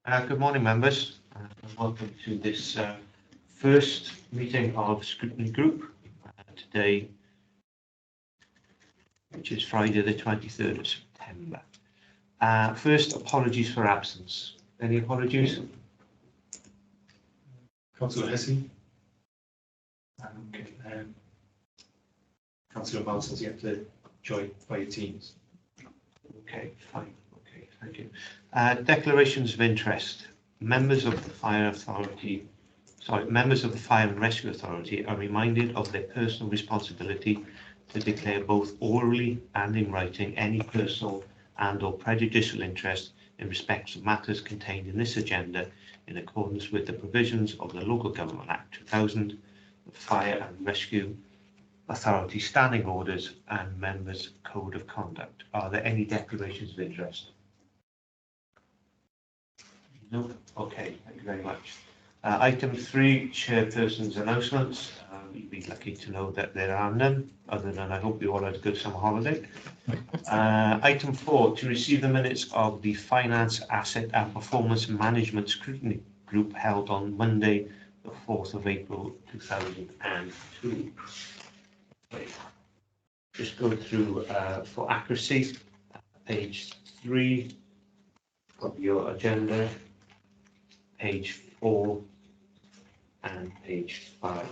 Good morning, members, and welcome to this first meeting of Scrutiny Group today, which is Friday the 23rd of September. First, apologies for absence. Any apologies? Councillor Hesse. Councillor Mouse has yet to join via Teams. Okay, fine. Okay, thank you. Declarations of interest. Members of the Fire and Rescue Authority are reminded of their personal responsibility to declare both orally and in writing any personal and/or prejudicial interest in respect of matters contained in this agenda in accordance with the provisions of the Local Government Act 2000, the Fire and Rescue Authority Standing Orders and Members Code of Conduct. Are there any declarations of interest? No? Okay, thank you very much. Item 3, Chairperson's announcements. You'd be lucky to know that there are none, other than I hope you all had a good summer holiday. Item 4, to receive the minutes of the Finance, Asset and Performance Management Scrutiny Group held on Monday, the 4th of April 2002. Just go through for accuracy, page 3 of your agenda, page 4 and page 5.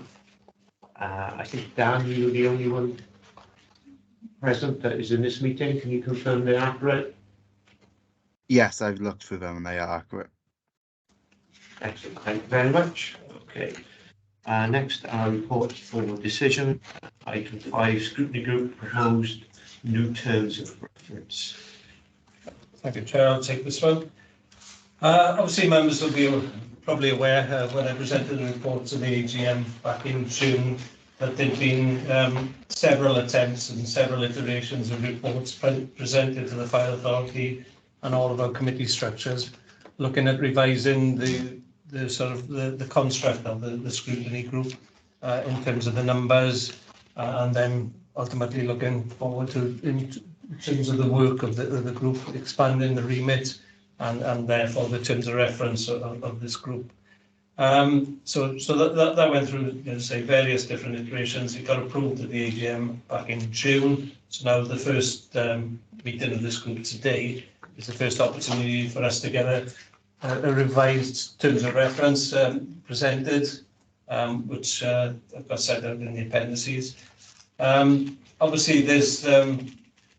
I think, Dan, you're the only one present that is in this meeting. Can you confirm they're accurate? Yes, I've looked through them and they are accurate. Excellent, thank you very much. Okay. Next, our report for decision. Item 5, Scrutiny Group proposed new terms of reference. Thank you, Chair. I'll take this one. Obviously, members will be probably aware when I presented the report to the AGM back in June that there have been several attempts and several iterations of reports presented to the Fire Authority and all of our committee structures, looking at revising the construct of the scrutiny group in terms of the numbers, and then ultimately looking forward to in terms of the work of the group, expanding the remit and therefore the terms of reference of this group. So that went through, say, various different iterations. It got approved at the AGM back in June. So now the first meeting of this group today is the first opportunity for us to get a revised terms of reference presented, which I've got set out in the appendices. Obviously, there's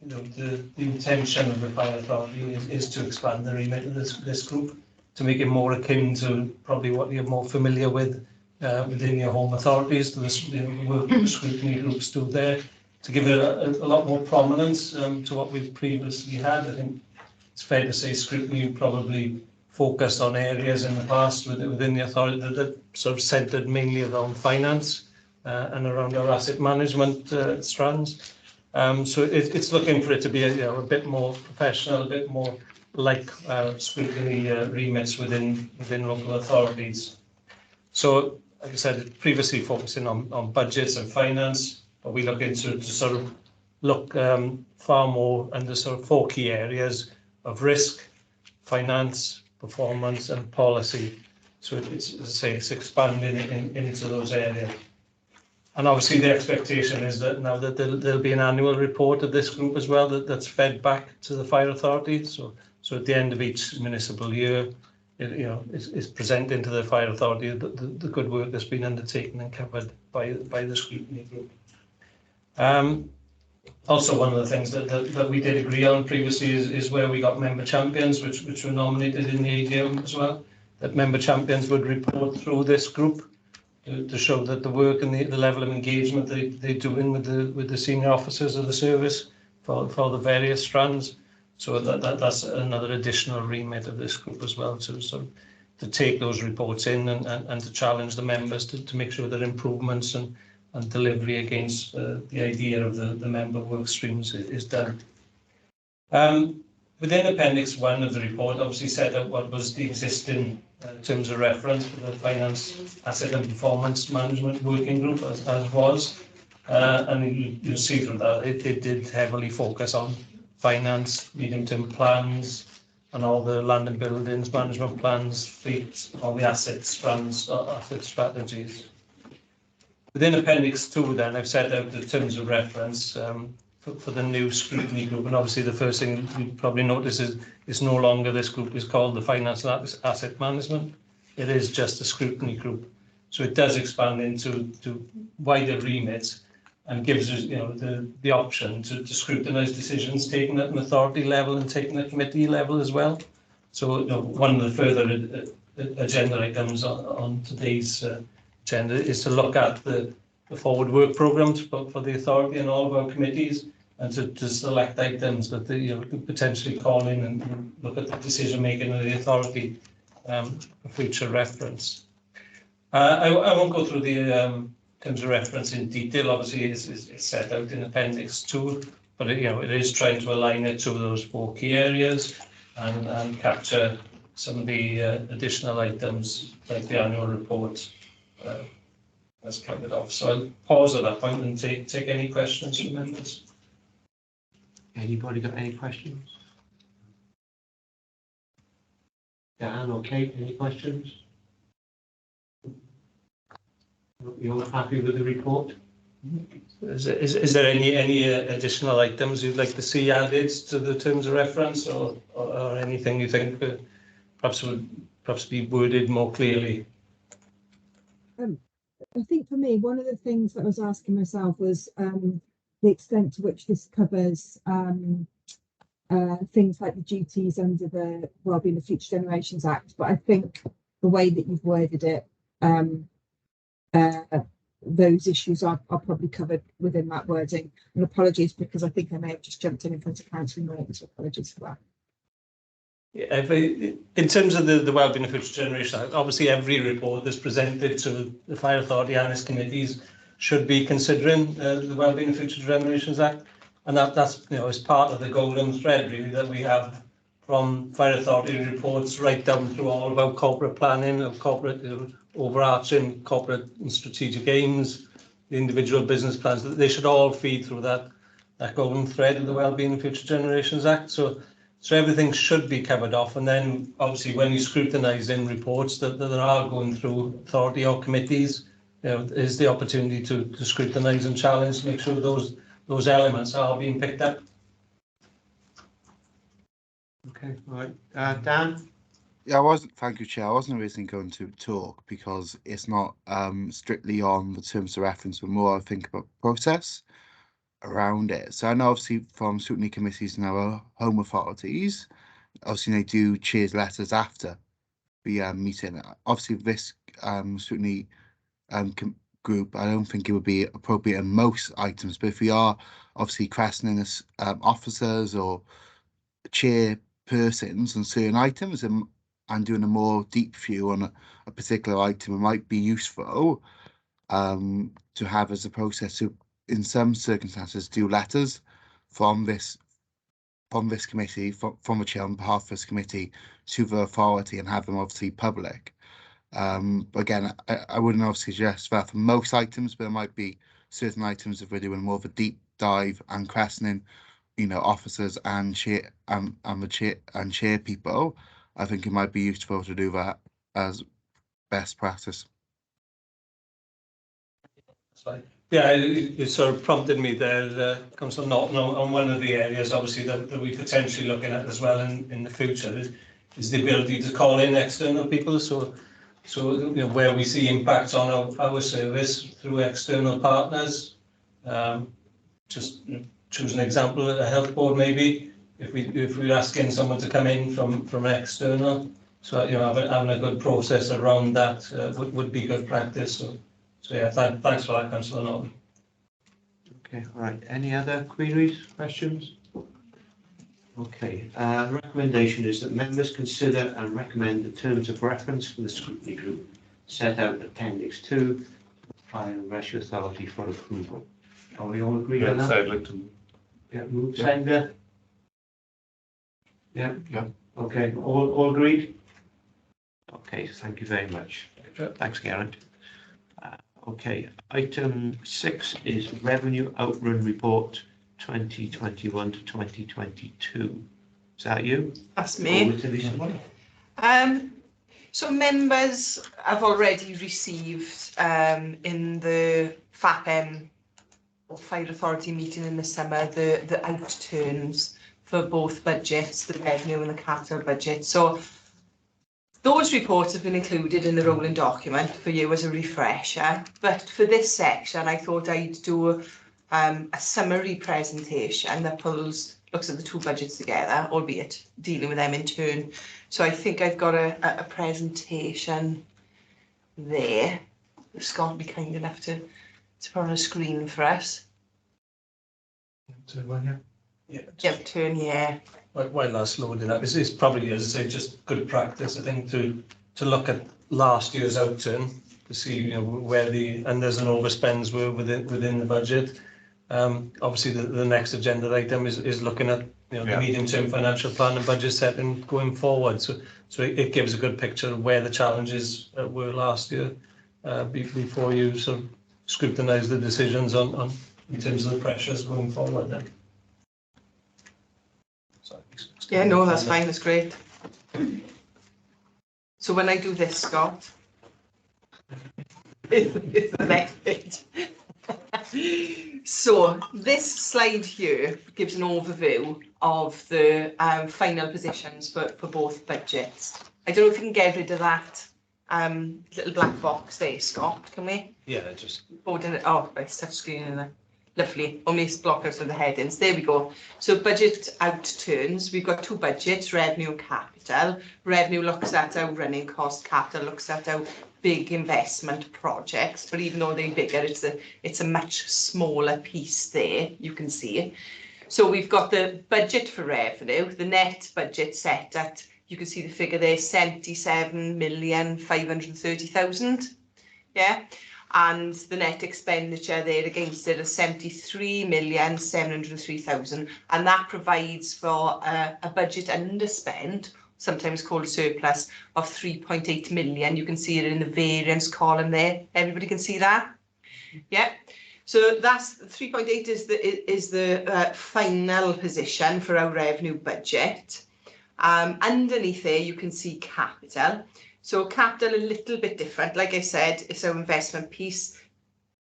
the intention of the Fire Authority is to expand the remit of this group to make it more akin to probably what you're more familiar with within your home authorities, to the work the scrutiny groups do there, to give it a lot more prominence to what we've previously had. I think it's fair to say scrutiny probably focused on areas in the past within the authority that sort of centred mainly around finance and around our asset management strands. So it's looking for it to be a bit more professional, a bit more like scrutiny remits within local authorities. So, like I said, previously focusing on budgets and finance, but we look into to sort of look far more under sort of 4 key areas of risk, finance, performance and policy. So it's expanding into those areas. And obviously the expectation is that now that there'll be an annual report of this group as well that's fed back to the Fire Authority. So at the end of each municipal year, it's presenting to the Fire Authority the good work that's been undertaken and covered by the scrutiny group. Also, one of the things that we did agree on previously is where we got member champions, which were nominated in the AGM as well, that member champions would report through this group to show that the work and the level of engagement they're doing with the senior officers of the service for the various strands. So that's another additional remit of this group as well, to take those reports in and to challenge the members to make sure that improvements and delivery against the idea of the member work streams is done. Within Appendix 1 of the report, obviously set out what was the existing terms of reference for the Finance, Asset and Performance Management Working Group as was. And you'll see from that it did heavily focus on finance, medium-term plans, and all the land and buildings, management plans, fleet, all the assets, plans, asset strategies. Within Appendix 2 then, I've set out the terms of reference for the new scrutiny group, and obviously the first thing you probably notice is it's no longer this group is called the Finance and Asset Management. It is just a scrutiny group. So it does expand into wider remits and gives us, the option to scrutinise decisions taken at an authority level and taken at committee level as well. So one of the further agenda items on today's agenda is to look at the forward work programmes for the authority and all of our committees, and to select items that could potentially call in and look at the decision making of the authority for future reference. I won't go through the terms of reference in detail. Obviously, it's set out in Appendix 2, but it is trying to align it to those 4 key areas and capture some of the additional items like the annual report as covered off. So I'll pause at that point and take any questions from members. Anybody got any questions? Dan or Kate, any questions? You're happy with the report? Is there any additional items you'd like to see added to the terms of reference, or anything you think perhaps would be worded more clearly? I think for me, one of the things that I was asking myself was the extent to which this covers things like the duties under the Wellbeing of Future Generations Act. But I think the way that you've worded it, those issues are probably covered within that wording. And apologies, because I think I may have just jumped in front of Councillor Norton, so apologies for that. Yeah, in terms of the Wellbeing of Future Generations Act, obviously every report that's presented to the Fire Authority and its committees should be considering the Wellbeing of Future Generations Act, and that's as part of the golden thread really that we have from Fire Authority reports right down through all of our corporate planning, of corporate overarching corporate and strategic aims, the individual business plans. They should all feed through that golden thread of the Wellbeing of Future Generations Act. So everything should be covered off, and then obviously when you scrutinise in reports that are going through authority or committees, is the opportunity to scrutinise and challenge, make sure those elements are being picked up. Okay, all right. Dan? Yeah, thank you, Chair. I wasn't originally going to talk because it's not strictly on the terms of reference, but more I think about process around it. So I know obviously from scrutiny committees and our home authorities, obviously they do chairs letters after the meeting. Obviously this scrutiny group, I don't think it would be appropriate in most items, but if we are obviously questioning this officers or chairpersons on certain items and doing a more deep view on a particular item, it might be useful to have as a process to, in some circumstances, do letters from this committee, from the chair on behalf of this committee to the authority, and have them obviously public. Again, I wouldn't obviously suggest that for most items, but there might be certain items if we're doing more of a deep dive and questioning, officers and chair and chair people. I think it might be useful to do that as best practice. Yeah, you sort of prompted me there, Councillor Norton, on one of the areas obviously that we're potentially looking at as well in the future is the ability to call in external people. So where we see impacts on our service through external partners, just choose an example, a health board maybe, if we're asking someone to come in from external, so having a good process around that would be good practice. So yeah, thanks for that, Councillor Norton. Okay, all right. Any other queries, questions? Okay, the recommendation is that members consider and recommend the terms of reference for the scrutiny group set out in Appendix 2, Fire and Rescue Authority for approval. Are we all agreed on that? I'd like to. Yeah, move, seconder. Yeah. Okay, all agreed? Okay, thank you very much. Thanks, Geraint. Okay, item 6 is Revenue Outrun Report 2021 to 2022. Is that you? That's me. Over to this one. So members have already received in the FAPM or Fire Authority meeting in the summer the outturns for both budgets, the revenue and the capital budget. So those reports have been included in the rolling document for you as a refresher. But for this section, I thought I'd do a summary presentation that looks at the two budgets together, albeit dealing with them in turn. So I think I've got a presentation there. Scott will be kind enough to put on a screen for us. Turn one, yeah. Yep, turn, yeah. While that's loading up, it's probably, as I say, just good practice, I think, to look at last year's outturn to see where the unders and overspends were within the budget. Obviously, the next agenda item is looking at the medium-term financial plan and budget setting going forward. So it gives a good picture of where the challenges were last year before you sort of scrutinise the decisions on in terms of the pressures going forward. Then. Yeah, no, that's fine. That's great. So when I do this, Scott, it's the next page. So this slide here gives an overview of the final positions for both budgets. I don't know if you can get rid of that little black box there, Scott, can we? Yeah, just... Oh, right, touch screen in there. Lovely. Only block out for the headings. There we go. So budget outturns. We've got two budgets, revenue and capital. Revenue looks at our running cost. Capital looks at our big investment projects. But even though they're bigger, it's a much smaller piece there. You can see. So we've got the budget for revenue. The net budget set at, you can see the figure there, 77,530,000. Yeah. And the net expenditure there against it is 73,703,000, and that provides for a budget underspend, sometimes called a surplus, of 3.8 million. You can see it in the variance column there. Everybody can see that? Yeah. So that's 3.8 is the final position for our revenue budget. Underneath there, you can see capital. So capital a little bit different. Like I said, it's our investment piece,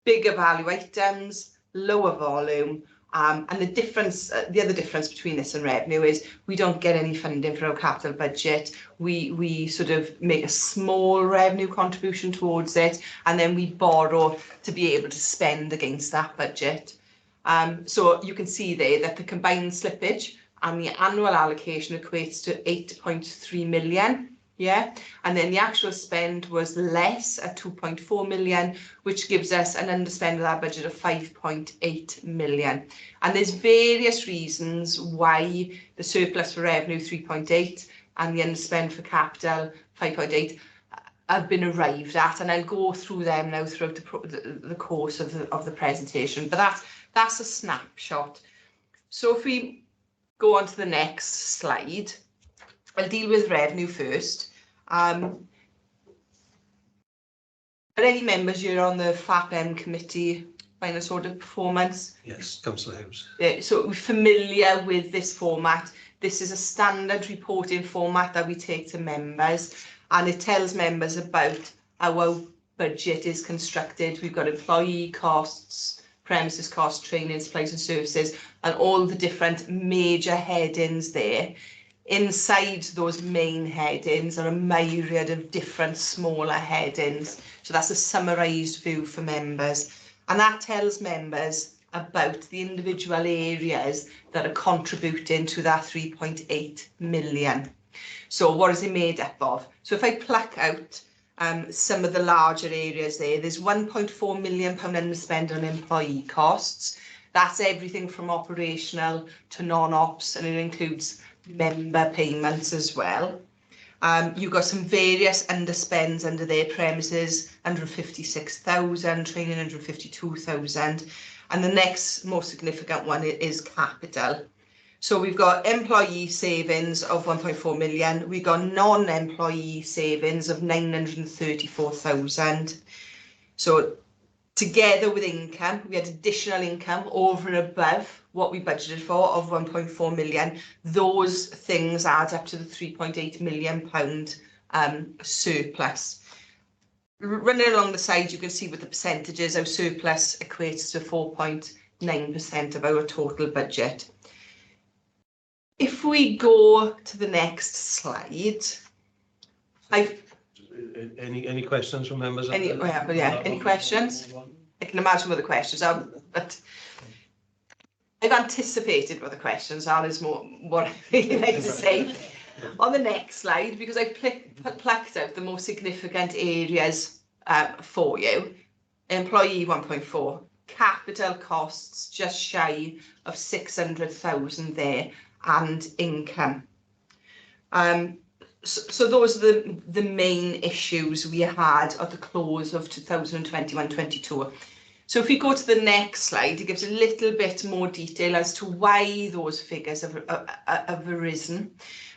bigger value items, lower volume, and the difference, the other difference between this and revenue is we don't get any funding for our capital budget. We sort of make a small revenue contribution towards it, and then we borrow to be able to spend against that budget. So you can see there that the combined slippage and the annual allocation equates to 8.3 million. Yeah, and then the actual spend was less at 2.4 million, which gives us an underspend of that budget of 5.8 million. And there's various reasons why the surplus for revenue 3.8 and the underspend for capital 5.8 have been arrived at, and I'll go through them now throughout the course of the presentation. But that's a snapshot. So if we go on to the next slide. I'll deal with revenue first. Are any members here on the FAPM committee, finance audit performance? Yes, Councillor Hughes. So we're familiar with this format. This is a standard reporting format that we take to members, and it tells members about how our budget is constructed. We've got employee costs, premises costs, training, supplies and services, and all the different major headings there. Inside those main headings are a myriad of different smaller headings. So that's a summarised view for members. And that tells members about the individual areas that are contributing to that 3.8 million. So what is it made up of? So if I pluck out some of the larger areas there, there's £1.4 million underspend on employee costs. That's everything from operational to non-ops, and it includes member payments as well. You've got some various underspends under their premises, 156,000, training 152,000, and the next most significant one is capital. So we've got employee savings of 1.4 million. We've got non-employee savings of 934,000. So together with income, we had additional income over and above what we budgeted for of 1.4 million, those things add up to the 3.8 million pound surplus. Running along the side, you can see with the percentages, our surplus equates to 4.9% of our total budget. If we go to the next slide, Any questions from members? Any questions? I can imagine what the questions are, but I've anticipated what the questions are, is more what I really like to say. On the next slide, because I've plucked out the most significant areas for you. Employee 1.4, capital costs just shy of 600,000 there, and income. So those are the main issues we had at the close of 2021-22. So if we go to the next slide, it gives a little bit more detail as to why those figures have arisen.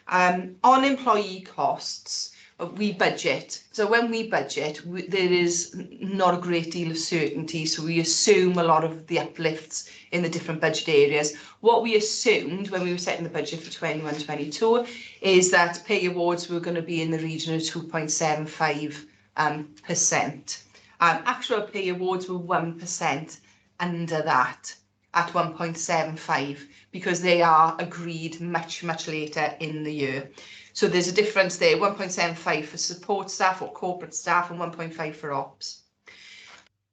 On employee costs, we budget. So when we budget, there is not a great deal of certainty. So we assume a lot of the uplifts in the different budget areas. What we assumed when we were setting the budget for 21-22 is that pay awards were going to be in the region of 2.75%. Actual pay awards were 1% under that at 1.75 because they are agreed much later in the year. So there's a difference there, 1.75 for support staff or corporate staff and 1.5 for ops.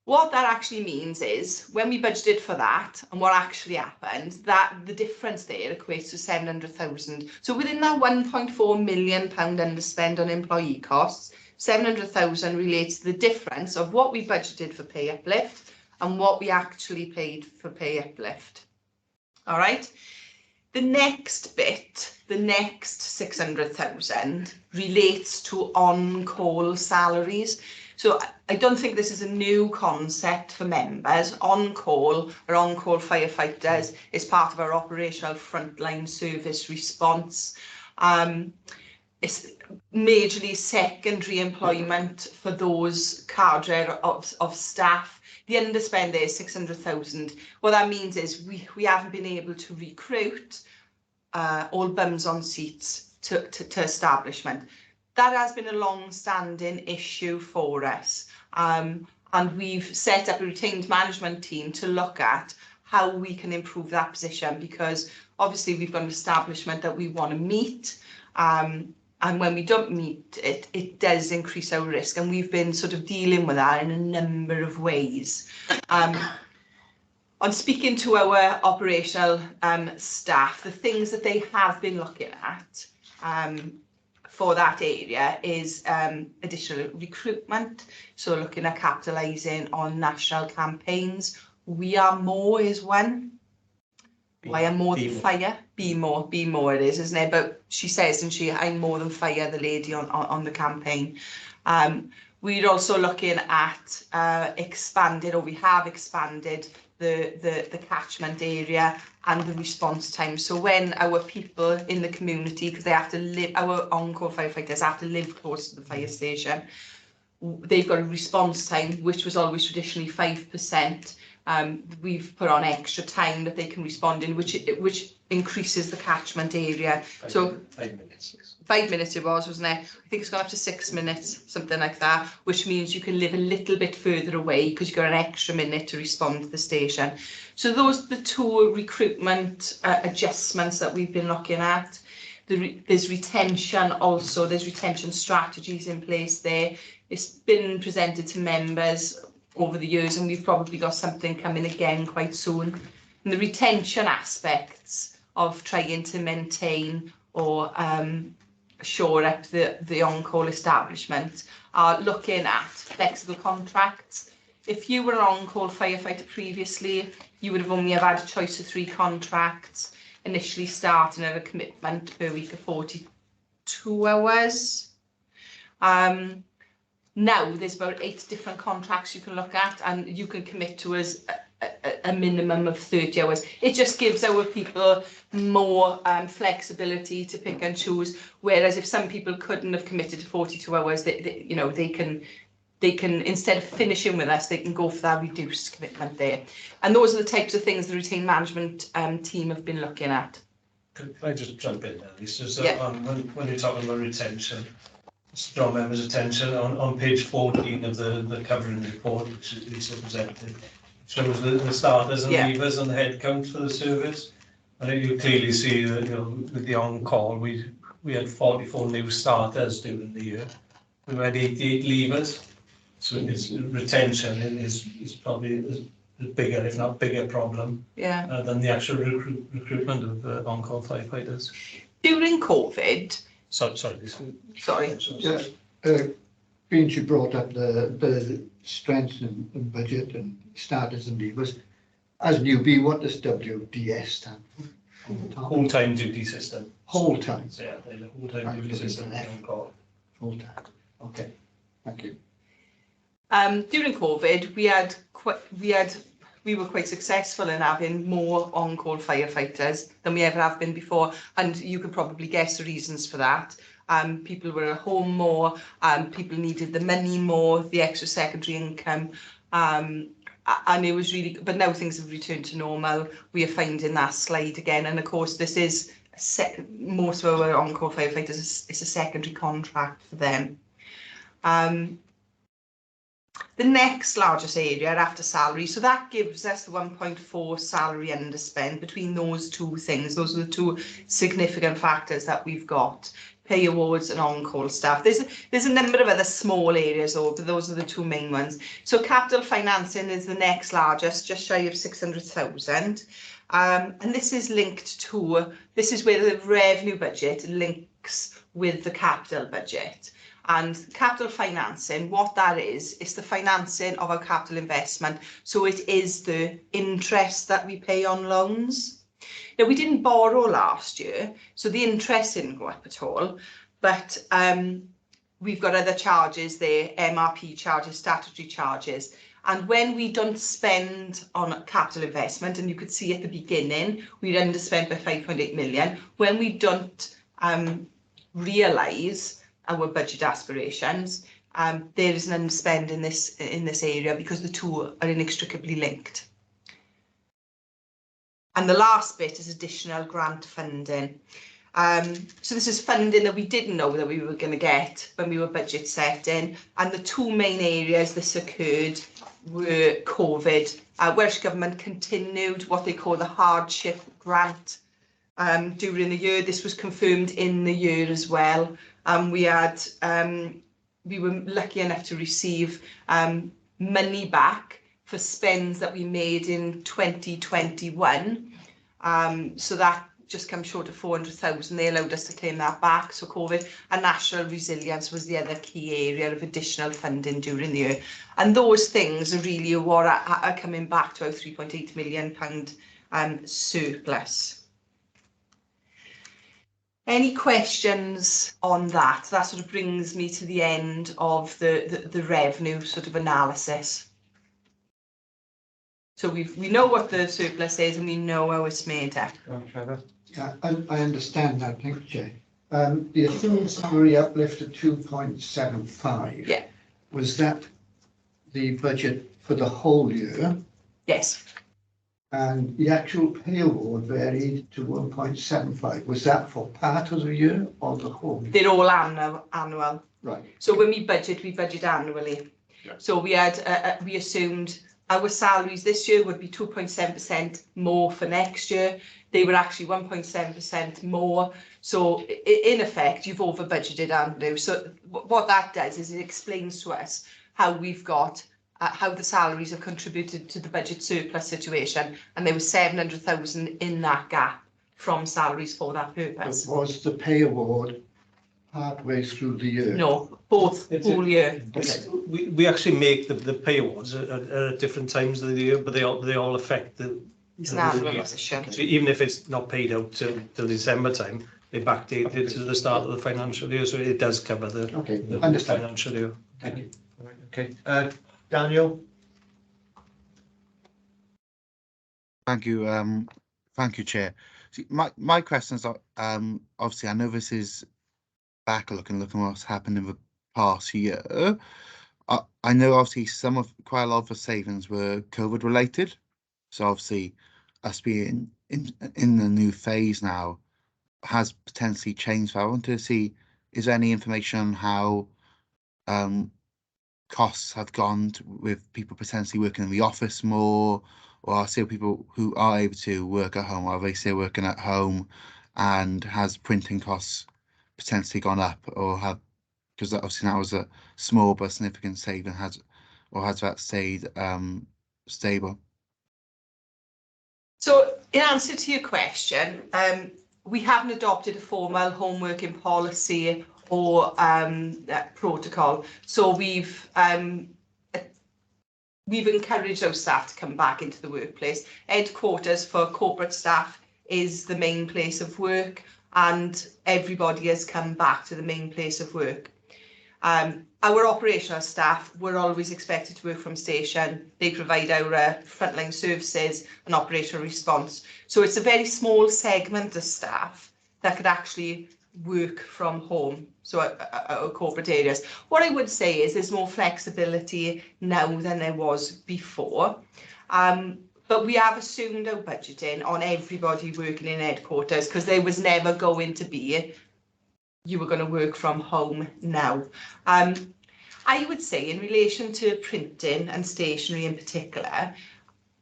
What that actually means is when we budgeted for that and what actually happened, that the difference there equates to 700,000. So within that 1.4 million pound underspend on employee costs, 700,000 relates to the difference of what we budgeted for pay uplift and what we actually paid for pay uplift. All right. The next bit, the next 600,000 relates to on-call salaries. So I don't think this is a new concept for members. On-call or on-call firefighters is part of our operational frontline service response. It's majorly secondary employment for those cadre of staff. The underspend there is 600,000. What that means is we haven't been able to recruit all bums on seats to establishment. That has been a long-standing issue for us. And we've set up a retained management team to look at how we can improve that position, because obviously we've got an establishment that we want to meet. And when we don't meet it, it does increase our risk. And we've been sort of dealing with that in a number of ways. On speaking to our operational staff, the things that they have been looking at for that area is additional recruitment. So looking at capitalising on national campaigns. We Are More is one. Why I'm more than fire? Be more it is, isn't it? But she says, and I'm more than fire, the lady on the campaign. We're also looking at expanded, or we have expanded the catchment area and the response time. So when our people in the community, because they have to live, our on-call firefighters have to live close to the fire station, they've got a response time which was always traditionally 5%. We've put on extra time that they can respond in, which increases the catchment area. 5 minutes. 5 minutes it was, wasn't it? I think it's gone up to 6 minutes, something like that, which means you can live a little bit further away because you've got an extra minute to respond to the station. So those are the two recruitment adjustments that we've been looking at. There's retention also, there's retention strategies in place there. It's been presented to members over the years, and we've probably got something coming again quite soon. And the retention aspects of trying to maintain or shore up the on-call establishment are looking at flexible contracts. If you were an on-call firefighter previously, you would have only have had a choice of 3 contracts, initially starting at a commitment per week of 42 hours. Now there's about 8 different contracts you can look at, and you can commit to as a minimum of 30 hours. It just gives our people more flexibility to pick and choose. Whereas if some people couldn't have committed to 42 hours, they can they can, instead of finishing with us, they can go for that reduced commitment there. And those are the types of things the retained management team have been looking at. Can I just jump in there? This is Yeah. when you're talking about retention, just draw members' attention on page 14 of the covering report, which is Lisa presented, shows the starters and Yeah. leavers and the head count for the service. I think you clearly see that, you know, with the on-call, we had 44 new starters during the year. We had 88 leavers, so it's retention is probably a bigger, if not bigger, problem than the actual recruitment of on-call firefighters. During COVID, Sorry. Being you brought up the strengths and budget and starters and leavers, as newbie, what does WDS stand for? Whole time duty system. Whole time. So, yeah, the whole time duty system on call. Whole time. Okay, thank you. during COVID, we were quite successful in having more on-call firefighters than we ever have been before, and you could probably guess the reasons for that. People were at home more, people needed the money more, the extra secondary income, and it was really, but now things have returned to normal. We are finding that slide again, and of course this is most of our on-call firefighters, it's a secondary contract for them. The next largest area after salary, so that gives us the 1.4 salary underspend. Between those two things, those are the two significant factors that we've got: pay awards and on-call staff. There's a number of other small areas though, but those are the two main ones. So capital financing is the next largest, just shy of 600,000. And this is linked to, this is where the revenue budget links with the capital budget. And capital financing, what that is the financing of our capital investment. So it is the interest that we pay on loans. Now, we didn't borrow last year, so the interest didn't go up at all, but we've got other charges there, MRP charges, statutory charges. And when we don't spend on capital investment, and you could see at the beginning, we'd underspent by 5.8 million. When we don't realise our budget aspirations, there is an underspend in this area because the two are inextricably linked. And the last bit is additional grant funding. So this is funding that we didn't know that we were going to get when we were budget setting. And the two main areas this occurred were COVID. Welsh Government continued what they call the hardship grant during the year. This was confirmed in the year as well. We were lucky enough to receive money back for spends that we made in 2021. So that just comes short of 400,000. They allowed us to claim that back. So COVID and national resilience was the other key area of additional funding during the year. And those things are really what are coming back to our £3.8 million surplus. Any questions on that? That sort of brings me to the end of the revenue sort of analysis. So we know what the surplus is and we know how it's made up. Yeah, I understand that, thank you, Jay. The assumed salary uplift of 2.75. Yeah. Was that the budget for the whole year? Yes. And the actual pay award varied to 1.75. Was that for part of the year or the whole year? They're all annual. Right. So when we budget annually. Yeah. So we had we assumed our salaries this year would be 2.7% more for next year. They were actually 1.7% more. So in effect, you've over budgeted, Andrew. So what that does is it explains to us how we've got how the salaries have contributed to the budget surplus situation, and there was 700,000 in that gap from salaries for that purpose. But was the pay award partway through the year? No, both whole year. We actually make the pay awards at different times of the year, but they all affect the. It's an annual position. So even if it's not paid out till December time, they backdate it to the start of the financial year, so it does cover the financial year. Thank you. Okay, Daniel. Thank you, Chair. See, my questions are obviously I know this is back looking what's happened in the past year, I know obviously quite a lot of the savings were COVID related. So obviously us being in the new phase now has potentially changed. I want to see, is there any information on how costs have gone with people potentially working in the office more, or are still people who are able to work at home, are they still working at home, and has printing costs potentially gone up, or have, because obviously that was a small but significant saving, has that stayed stable? So in answer to your question, we haven't adopted a formal home working policy or protocol. So we've encouraged our staff to come back into the workplace. Headquarters for corporate staff is the main place of work, and everybody has come back to the main place of work. Our operational staff were always expected to work from station. They provide our frontline services and operational response. So it's a very small segment of staff that could actually work from home, so our corporate areas. What I would say is there's more flexibility now than there was before. But we have assumed our budgeting on everybody working in headquarters, because there was never going to be you were going to work from home now. I would say in relation to printing and stationery in particular,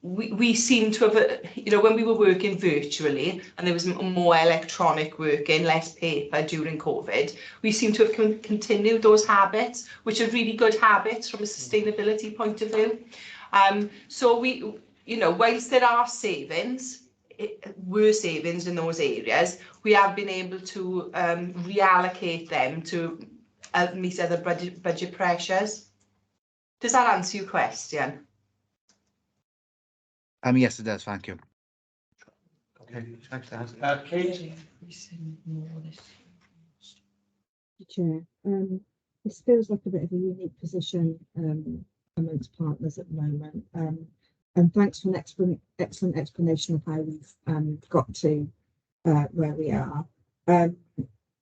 we seem to have, you know, when we were working virtually and there was more electronic working, less paper during COVID, we seem to have continued those habits, which are really good habits from a sustainability point of view. So we, you know, whilst there are savings, were savings in those areas, we have been able to reallocate them to meet other budget pressures. Does that answer your question? Yes, it does. Thank you. Okay, thanks, Dan. Kate? Chair, this feels like a bit of a unique position amongst partners at the moment. And thanks for an excellent explanation of how we've got to where we are.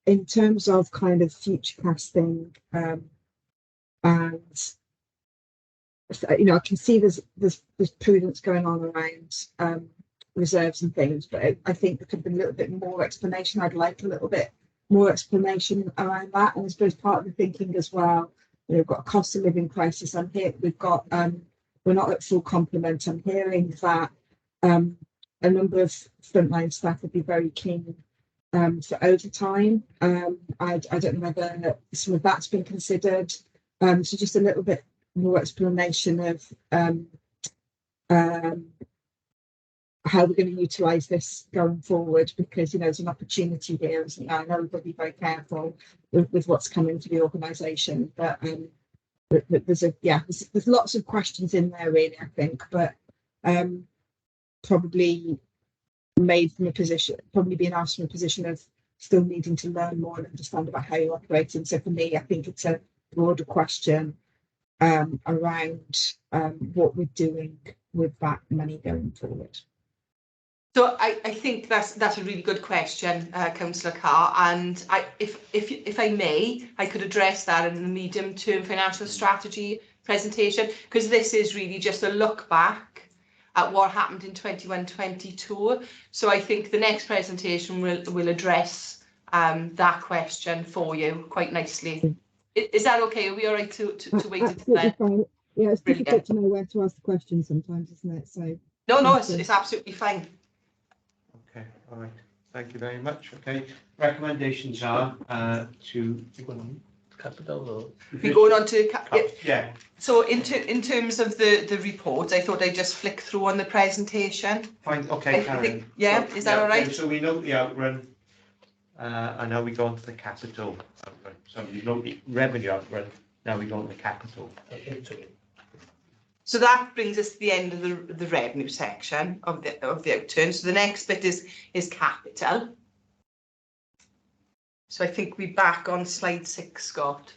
In terms of kind of future casting, and you know, I can see there's prudence going on around reserves and things, but I think there could be a little bit more explanation. I'd like a little bit more explanation around that. And I suppose part of the thinking as well, you know, we've got a cost of living crisis. We've got we're not at full complement. I'm hearing that a number of frontline staff would be very keen for overtime. I don't know whether some of that's been considered. So just a little bit more explanation of how we're going to utilise this going forward, because, you know, there's an opportunity here, isn't there? I know we've got to be very careful with what's coming to the organisation, but there's lots of questions in there, really, I think, but probably being asked from a position of still needing to learn more and understand about how you're operating. So for me, I think it's a broader question around what we're doing with that money going forward. So I think that's a really good question, Councillor Carr, and if I may, I could address that in the medium-term financial strategy presentation, because this is really just a look back at what happened in 21-22. So I think the next presentation will address that question for you quite nicely. Is that okay? Are we all right to wait until then? Fine. Yeah, it's difficult to know where to ask the question sometimes, isn't it? So no, it's absolutely fine. Okay, all right. Thank you very much. Okay, recommendations are to Capital. We're going on to yeah. So in terms of the report, I thought I'd just flick through on the presentation. Fine. Okay, Karen. Yeah, so, is that all right? Okay, so we know the outrun, and now we go on to the capital outrun. So we know the revenue outrun. Now we go on to the capital. So that brings us to the end of the revenue section of the outturn. So the next bit is capital. So I think we're back on slide 6, Scott.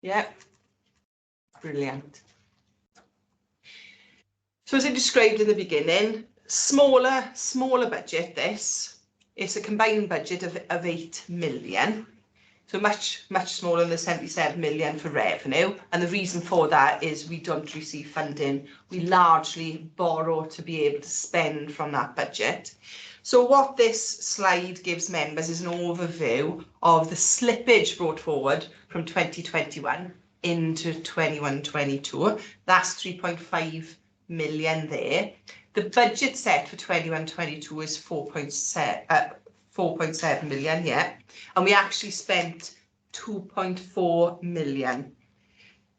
Yeah, brilliant. So as I described in the beginning, smaller budget this. It's a combined budget of 8 million. So much smaller than the 77 million for revenue. And the reason for that is we don't receive funding. We largely borrow to be able to spend from that budget. So what this slide gives members is an overview of the slippage brought forward from 2021 into 21-22. That's 3.5 million there. The budget set for 21-22 is 4.7 million, yeah, and we actually spent 2.4 million.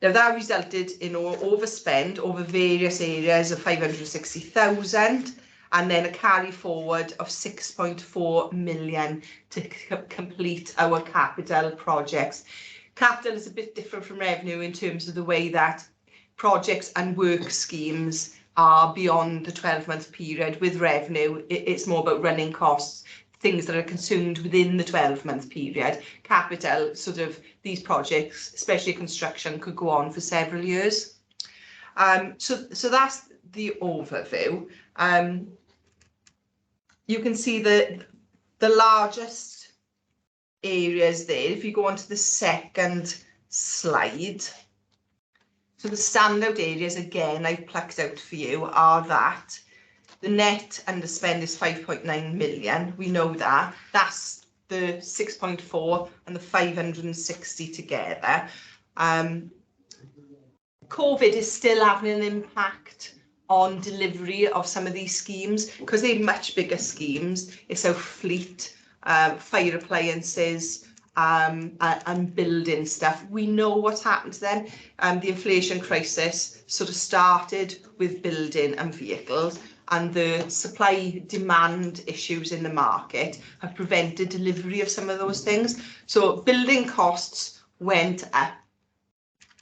Now that resulted in overspend over various areas of 560,000, and then a carry forward of 6.4 million to complete our capital projects. Capital is a bit different from revenue in terms of the way that projects and work schemes are beyond the 12-month period. With revenue, it's more about running costs, things that are consumed within the 12-month period. Capital, sort of these projects, especially construction, could go on for several years. So that's the overview. You can see the largest areas there. If you go on to the second slide, so the standout areas, again, I've plucked out for you, are that the net underspend is 5.9 million. We know that. That's the 6.4 and the 560 together. COVID is still having an impact on delivery of some of these schemes because they're much bigger schemes. It's our fleet, fire appliances, and building stuff. We know what's happened to them. The inflation crisis sort of started with building and vehicles, and the supply demand issues in the market have prevented delivery of some of those things. So building costs went up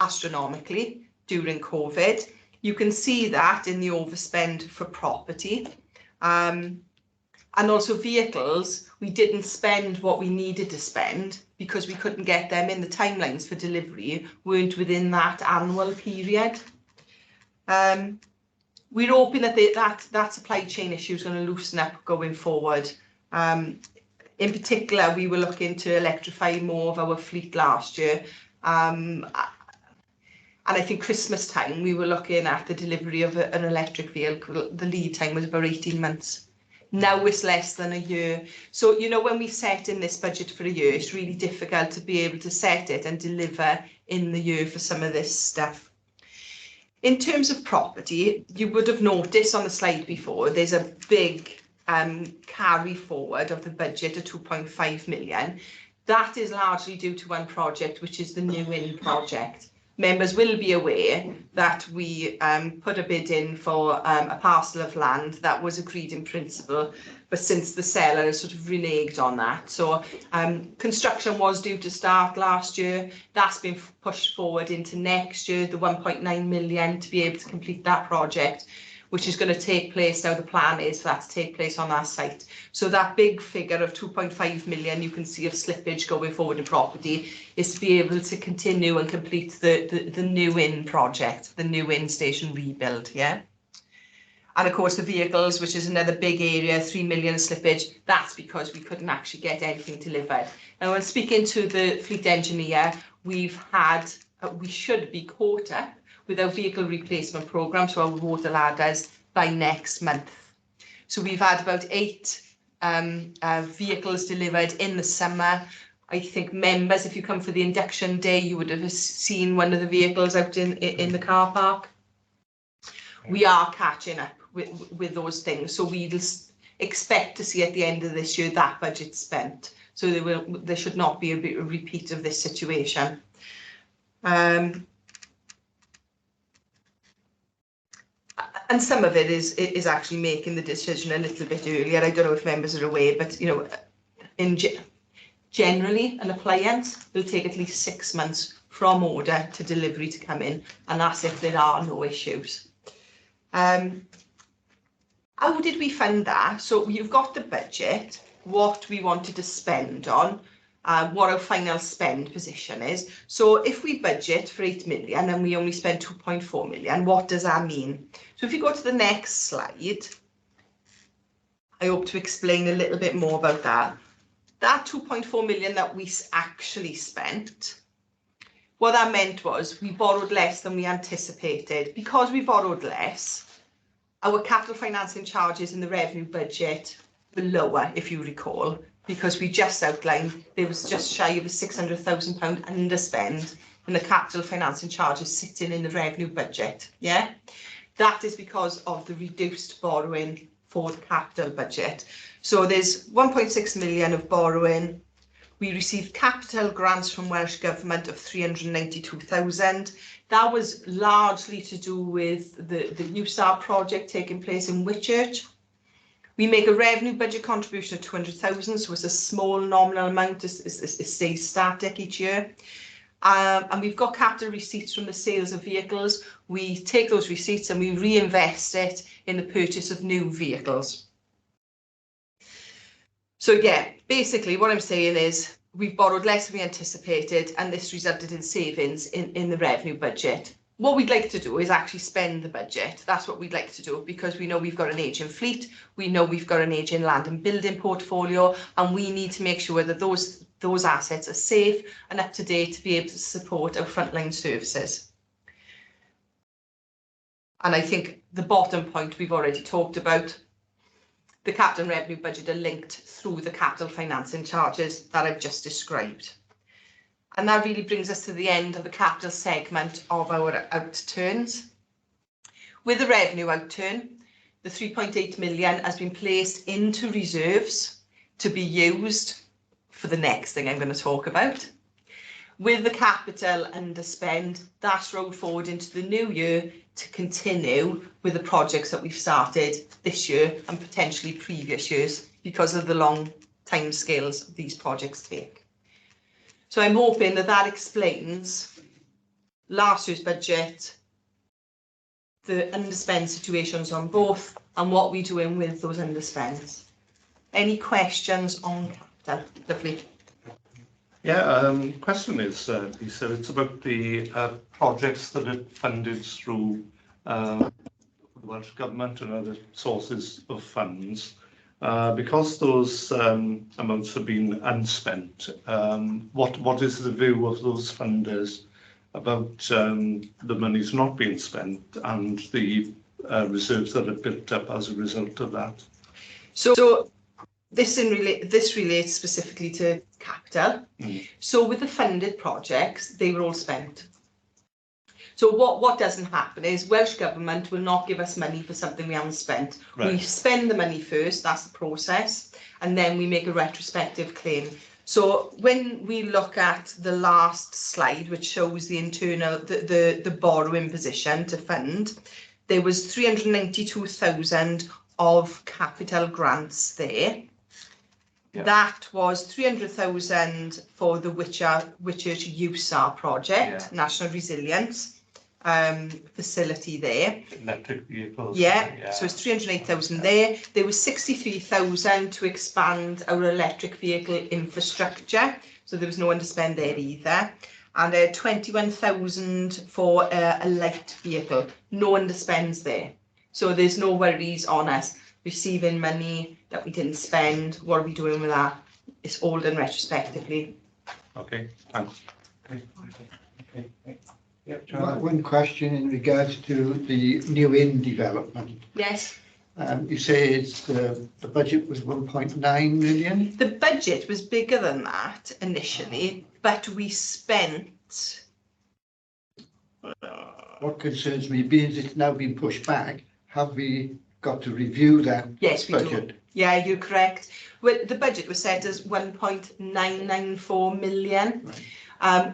astronomically during COVID. You can see that in the overspend for property. And also vehicles, we didn't spend what we needed to spend because we couldn't get them in. The timelines for delivery weren't within that annual period. We're hoping that supply chain issue is going to loosen up going forward. In particular, we were looking to electrify more of our fleet last year. And I think Christmas time, we were looking at the delivery of an electric vehicle. The lead time was about 18 months. Now it's less than a year. So, you know, when we set in this budget for a year, it's really difficult to be able to set it and deliver in the year for some of this stuff. In terms of property, you would have noticed on the slide before, there's a big carry forward of the budget of 2.5 million. That is largely due to one project, which is the New Inn project. Members will be aware that we put a bid in for a parcel of land that was agreed in principle, but since the seller has sort of reneged on that. So construction was due to start last year. That's been pushed forward into next year, the 1.9 million to be able to complete that project, which is going to take place. Now the plan is for that to take place on that site. So that big figure of 2.5 million you can see of slippage going forward in property is to be able to continue and complete the New Inn project, the New Inn station rebuild, yeah? And of course the vehicles, which is another big area, 3 million slippage, that's because we couldn't actually get anything delivered. Now when speaking to the fleet engineer, we should be caught up with our vehicle replacement programme, so our water ladders, by next month. So we've had about 8 vehicles delivered in the summer. I think members, if you come for the induction day, you would have seen one of the vehicles out in the car park. We are catching up with those things. So we'll expect to see at the end of this year that budget spent. So there should not be a repeat of this situation. And some of it is actually making the decision a little bit earlier. I don't know if members are aware, but you know, generally an appliance will take at least 6 months from order to delivery to come in, and that's if there are no issues. How did we fund that? So you've got the budget, what we wanted to spend on, what our final spend position is. So if we budget for 8 million and we only spend 2.4 million, what does that mean? So if you go to the next slide, I hope to explain a little bit more about that. that 2.4 million that we actually spent, what that meant was we borrowed less than we anticipated. Because we borrowed less, our capital financing charges in the revenue budget were lower, if you recall, because we just outlined there was just shy of a £600,000 underspend in the capital financing charges sitting in the revenue budget. Yeah, that is because of the reduced borrowing for the capital budget. So there's 1.6 million of borrowing. We received capital grants from Welsh Government of 392,000. That was largely to do with the USAR project taking place in Whitchurch. We make a revenue budget contribution of 200,000, so it's a small nominal amount. It stays static each year. And we've got capital receipts from the sales of vehicles. We take those receipts and we reinvest it in the purchase of new vehicles. So yeah, basically what I'm saying is we've borrowed less than we anticipated, and this resulted in savings in the revenue budget. What we'd like to do is actually spend the budget. That's what we'd like to do, because we know we've got an ageing fleet, we know we've got an ageing land and building portfolio, and we need to make sure that those assets are safe and up to date to be able to support our frontline services. And I think the bottom point we've already talked about. The capital and revenue budget are linked through the capital financing charges that I've just described. And that really brings us to the end of the capital segment of our outturns. With the revenue outturn, the 3.8 million has been placed into reserves to be used for the next thing I'm going to talk about. With the capital underspend, that's rolled forward into the new year to continue with the projects that we've started this year and potentially previous years because of the long time scales these projects take. So I'm hoping that that explains last year's budget, the underspend situations on both, and what we're doing with those underspends. Any questions on capital? Lovely. Yeah, question is, Lisa, it's about the projects that are funded through the Welsh Government and other sources of funds. Because those amounts have been unspent, what is the view of those funders about the monies not being spent and the reserves that are built up as a result of that? So this relates specifically to capital. So with the funded projects, they were all spent. So what doesn't happen is Welsh Government will not give us money for something we haven't spent. Right. We spend the money first, that's the process, and then we make a retrospective claim. So when we look at the last slide, which shows the internal, the borrowing position to fund, there was 392,000 of capital grants there. Yeah. That was 300,000 for the Whitchurch USAR project, yeah. National Resilience facility there. Electric vehicles. Yeah, so it's 308,000 there. There was 63,000 to expand our electric vehicle infrastructure, so there was no underspend there either. And 21,000 for a light vehicle, no underspends there. So there's no worries on us receiving money that we didn't spend. What are we doing with that? It's all done retrospectively. Okay, thanks. One question in regards to the New Inn development. Yes. You say it's the budget was 1.9 million? The budget was bigger than that initially, but we spent... What concerns me, being it's now been pushed back, have we got to review that yes, budget? We do. Yeah, you're correct. Well, the budget was set as 1.994 million. Right.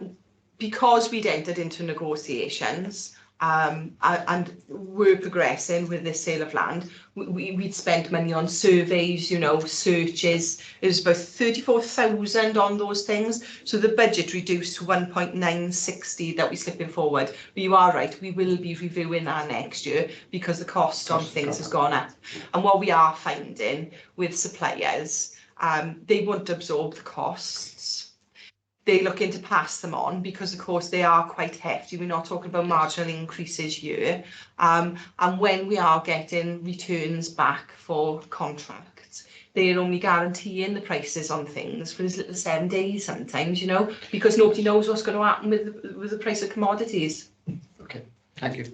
Because we'd entered into negotiations and were progressing with the sale of land, we'd spent money on surveys, you know, searches. It was about 34,000 on those things. So the budget reduced to 1.960 that we're slipping forward. But you are right, we will be reviewing that next year because the cost on things has gone up. And what we are finding with suppliers, they won't absorb the costs. They're looking to pass them on because, of course, they are quite hefty. We're not talking about marginal increases here. And when we are getting returns back for contracts, they're only guaranteeing the prices on things for as little as 7 days sometimes, you know, because nobody knows what's going to happen with the price of commodities. Okay, thank you.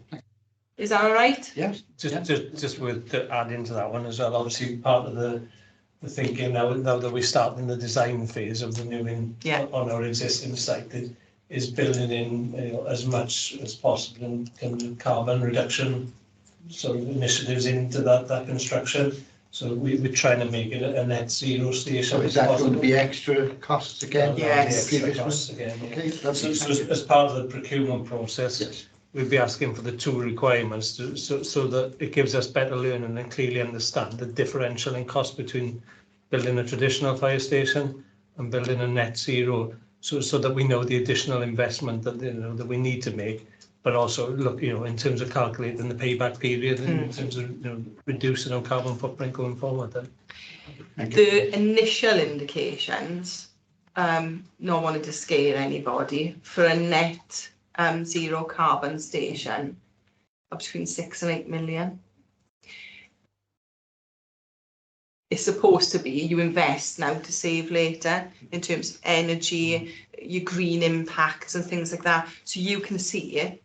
Is that all right? Yes. Just with adding to that one as well, obviously part of the thinking now that we're starting the design phase of the new on our existing site is building in, you know, as much as possible in carbon reduction sort of initiatives into that construction. So we're trying to make it a net zero station. So is that going to be extra costs again? Yes. Extra costs again. Okay, So lovely. as part of the procurement process, Yes. we'd be asking for the 2 requirements so that it gives us better learning and clearly understand the differential in cost between building a traditional fire station and building a net zero, so that we know the additional investment that, you know, that we need to make, but also look, you know, in terms of calculating the payback period, in terms of, you know, reducing our carbon footprint going forward. Then the initial indications, not wanting to scare anybody, for a net zero carbon station of between 6 and 8 million. It's supposed to be you invest now to save later in terms of energy, your green impacts and things like that. So you can see it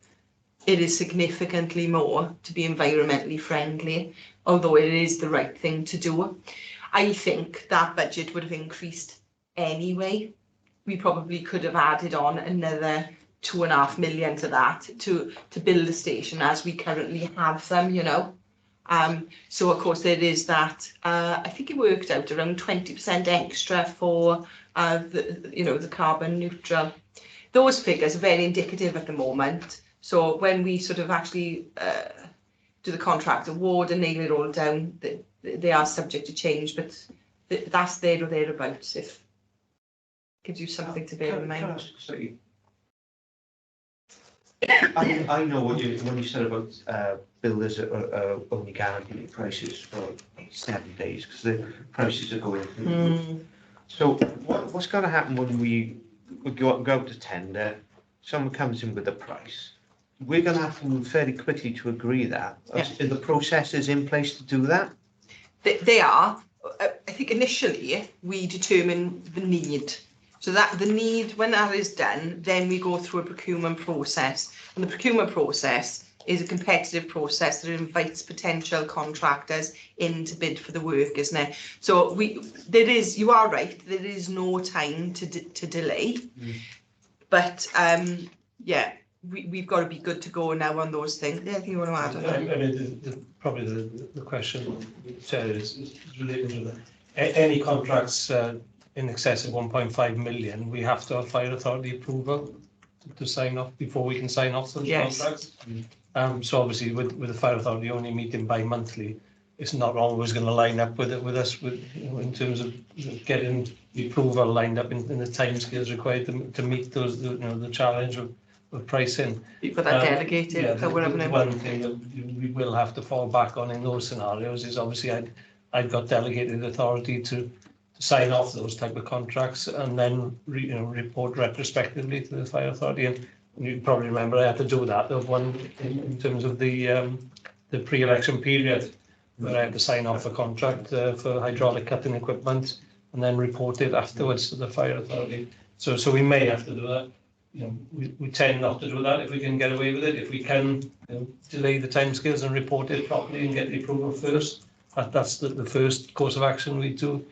is significantly more to be environmentally friendly, although it is the right thing to do. I think that budget would have increased anyway. We probably could have added on another 2.5 million to that to build a station as we currently have them, you know. So of course there is that, I think it worked out around 20% extra for the carbon neutral. Those figures are very indicative at the moment. So when we sort of actually do the contract award and nail it all down, they are subject to change, but that's there or thereabouts, if it gives you something to bear in mind. I know when you said about builders are only guaranteeing prices for 7 days because the prices are going through. So what's going to happen when we go out to tender? Someone comes in with a price. We're going to have to move fairly quickly to agree that. Yeah. Are the processes in place to do that? They are. I think initially we determine the need. So that the need, when that is done, then we go through a procurement process. And the procurement process is a competitive process that invites potential contractors in to bid for the work, isn't it? So you are right, there is no time to delay. But yeah, we've got to be good to go now on those things. Anything you want to add on that? I mean, probably the question, Sarah, is related to that. Any contracts in excess of 1.5 million, we have to have fire authority approval to sign off before we can sign off those contracts. So obviously with the fire authority only meeting bi-monthly, it's not always going to line up with us in terms of getting the approval lined up in the timescales required to meet those the challenge of pricing. You've got that delegated. Yeah, the one thing that we will have to fall back on in those scenarios is obviously I've got delegated authority to sign off those type of contracts and then report retrospectively to the fire authority. And you probably remember I had to do that in terms of the pre-election period, where I had to sign off a contract for hydraulic cutting equipment and then report it afterwards to the fire authority. So we may have to do that. We tend not to do that if we can get away with it. If we can delay the timescales and report it properly and get the approval first, that's the first course of action we do.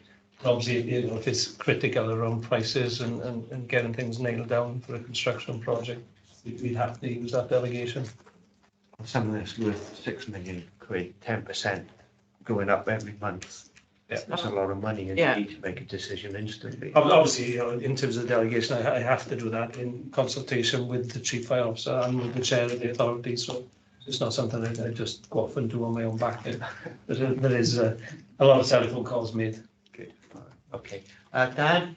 Obviously, if it's critical around prices and getting things nailed down for a construction project, we'd have to use that delegation. Something that's worth 6 million quid, 10% going up every month. Yeah, that's a lot of money, and you need to make a decision instantly. Obviously, in terms of the delegation, I have to do that in consultation with the chief fire officer and with the chair of the authority. So it's not something that I just go off and do on my own back. There is a lot of telephone calls made. Okay, Dan? I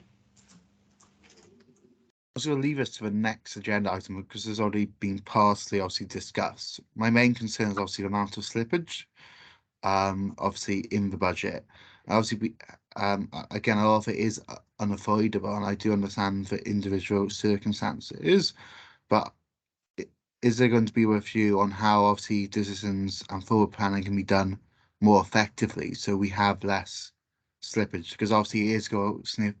was going to leave us to the next agenda item because there's already been partially obviously discussed. My main concern is obviously the amount of slippage, obviously in the budget. Obviously, again, a lot of it is unavoidable, and I do understand the individual circumstances, but is there going to be a review on how obviously decisions and forward planning can be done more effectively so we have less slippage, because obviously it is going to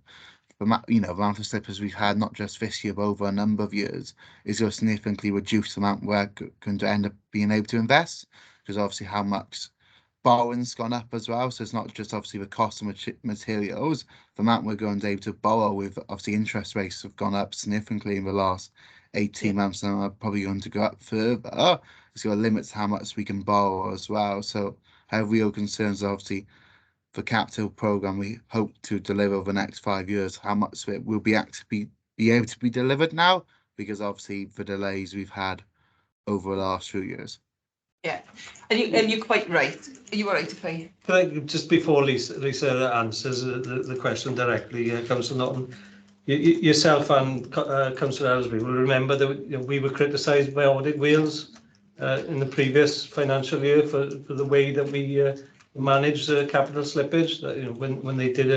the amount of slippers we've had, not just this year, but over a number of years, is going to significantly reduce the amount we're going to end up being able to invest, because obviously how much borrowing's gone up as well. So it's not just obviously the cost of materials, the amount we're going to be able to borrow with obviously interest rates have gone up significantly in the last 18 months, and are probably going to go up further. It's going to limit how much we can borrow as well. So I have real concerns, obviously, the capital program we hope to deliver over the next 5 years, how much of it will be actually be able to be delivered now, because obviously the delays we've had over the last few years. Yeah, and you're quite right. Are you all right if I? Can I, just before Lisa answers the question directly, Councillor Norton, yourself and Councillor Ellsbury will remember that we were criticised by Audit Wales in the previous financial year for the way that we managed capital slippage. When they did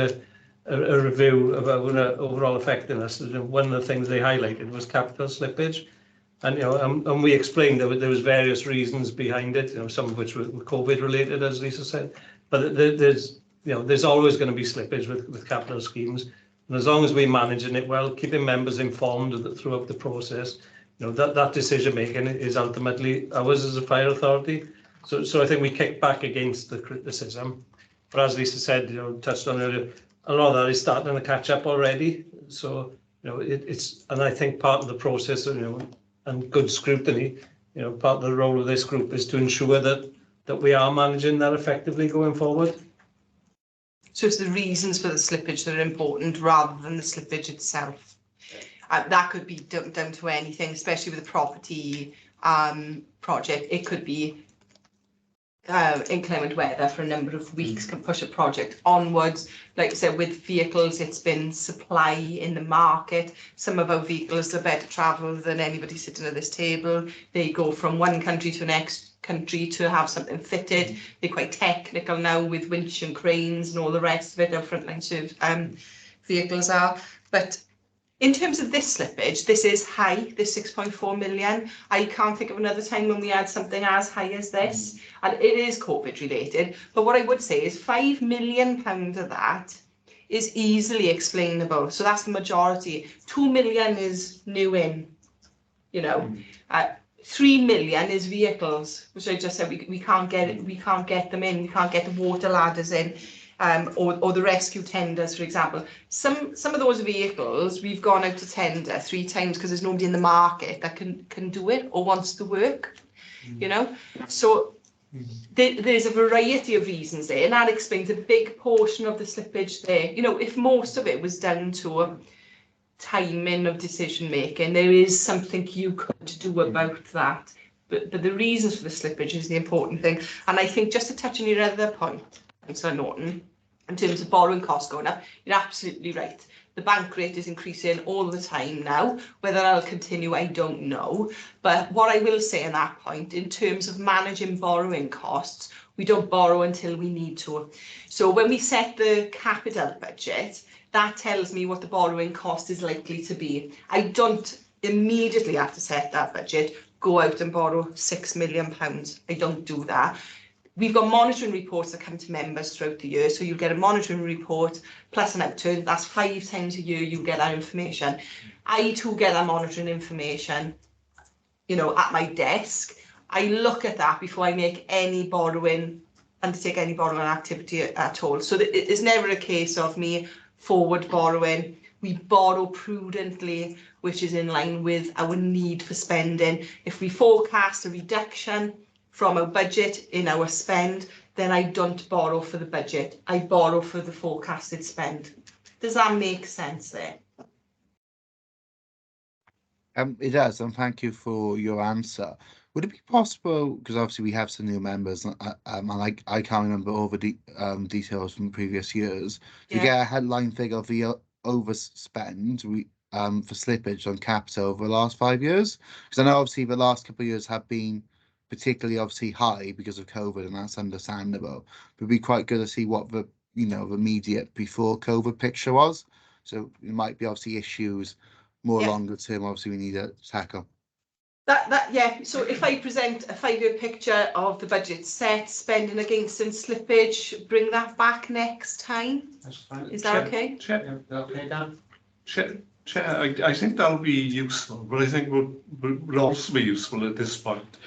a review of our overall effectiveness, one of the things they highlighted was capital slippage. And and we explained that there was various reasons behind it, some of which were COVID related, as Lisa said. But there's always going to be slippage with capital schemes, and as long as we're managing it well, keeping members informed throughout the process, that decision making is ultimately ours as a fire authority. So I think we kick back against the criticism, but as Lisa said, touched on earlier, a lot of that is starting to catch up already. So it's, and I think part of the process, and good scrutiny, part of the role of this group is to ensure that we are managing that effectively going forward. So it's the reasons for the slippage that are important rather than the slippage itself. That could be down to anything, especially with a property project. It could be inclement weather for a number of weeks can push a project onwards. Like I said, with vehicles, it's been supply in the market. Some of our vehicles are better travel than anybody sitting at this table. They go from one country to the next country to have something fitted. They're quite technical now with winch and cranes and all the rest of it. Our frontline vehicles are. But in terms of this slippage, this is high, this 6.4 million. I can't think of another time when we had something as high as this, and it is COVID related. But what I would say is £5 million of that is easily explainable. So that's the majority. 2 million is new in, 3 million is vehicles, which I just said we can't get it, we can't get them in, we can't get the water ladders in. Or the rescue tenders, for example. Some of those vehicles we've gone out to tender 3 times because there's nobody in the market that can do it or wants to work, So there's a variety of reasons there, and that explains a big portion of the slippage there. If most of it was down to timing of decision making, there is something you could do about that. But the reasons for the slippage is the important thing. And I think just to touch on your other point, Councillor Norton, in terms of borrowing costs going up, you're absolutely right. The bank rate is increasing all the time now. Whether that'll continue, I don't know. But what I will say on that point, in terms of managing borrowing costs, we don't borrow until we need to. So when we set the capital budget, that tells me what the borrowing cost is likely to be. I don't immediately have to set that budget, go out and borrow £6 million. I don't do that. We've got monitoring reports that come to members throughout the year. So you'll get a monitoring report plus an outturn. That's 5 times a year you get that information. I too get that monitoring information, at my desk. I look at that before I make any undertake any borrowing activity at all. So it's never a case of me forward borrowing. We borrow prudently, which is in line with our need for spending. If we forecast a reduction from our budget in our spend, then I don't borrow for the budget. I borrow for the forecasted spend. Does that make sense there? It does, and thank you for your answer. Would it be possible, because obviously we have some new members, and I can't remember all the details from previous years, to get a headline figure of the overspend for slippage on capital over the last 5 years? Because I know obviously the last couple of years have been particularly obviously high because of COVID, and that's understandable. But it'd be quite good to see what the the immediate before COVID picture was. So it might be obviously issues more longer term. Obviously, we need to tackle. Yeah, so if I present a 5-year picture of the budget set, spending against and slippage, bring that back next time. That's fine. Is that okay? Chair, Okay, Dan? Chair, I think that'll be useful, but I think what would also be useful at this point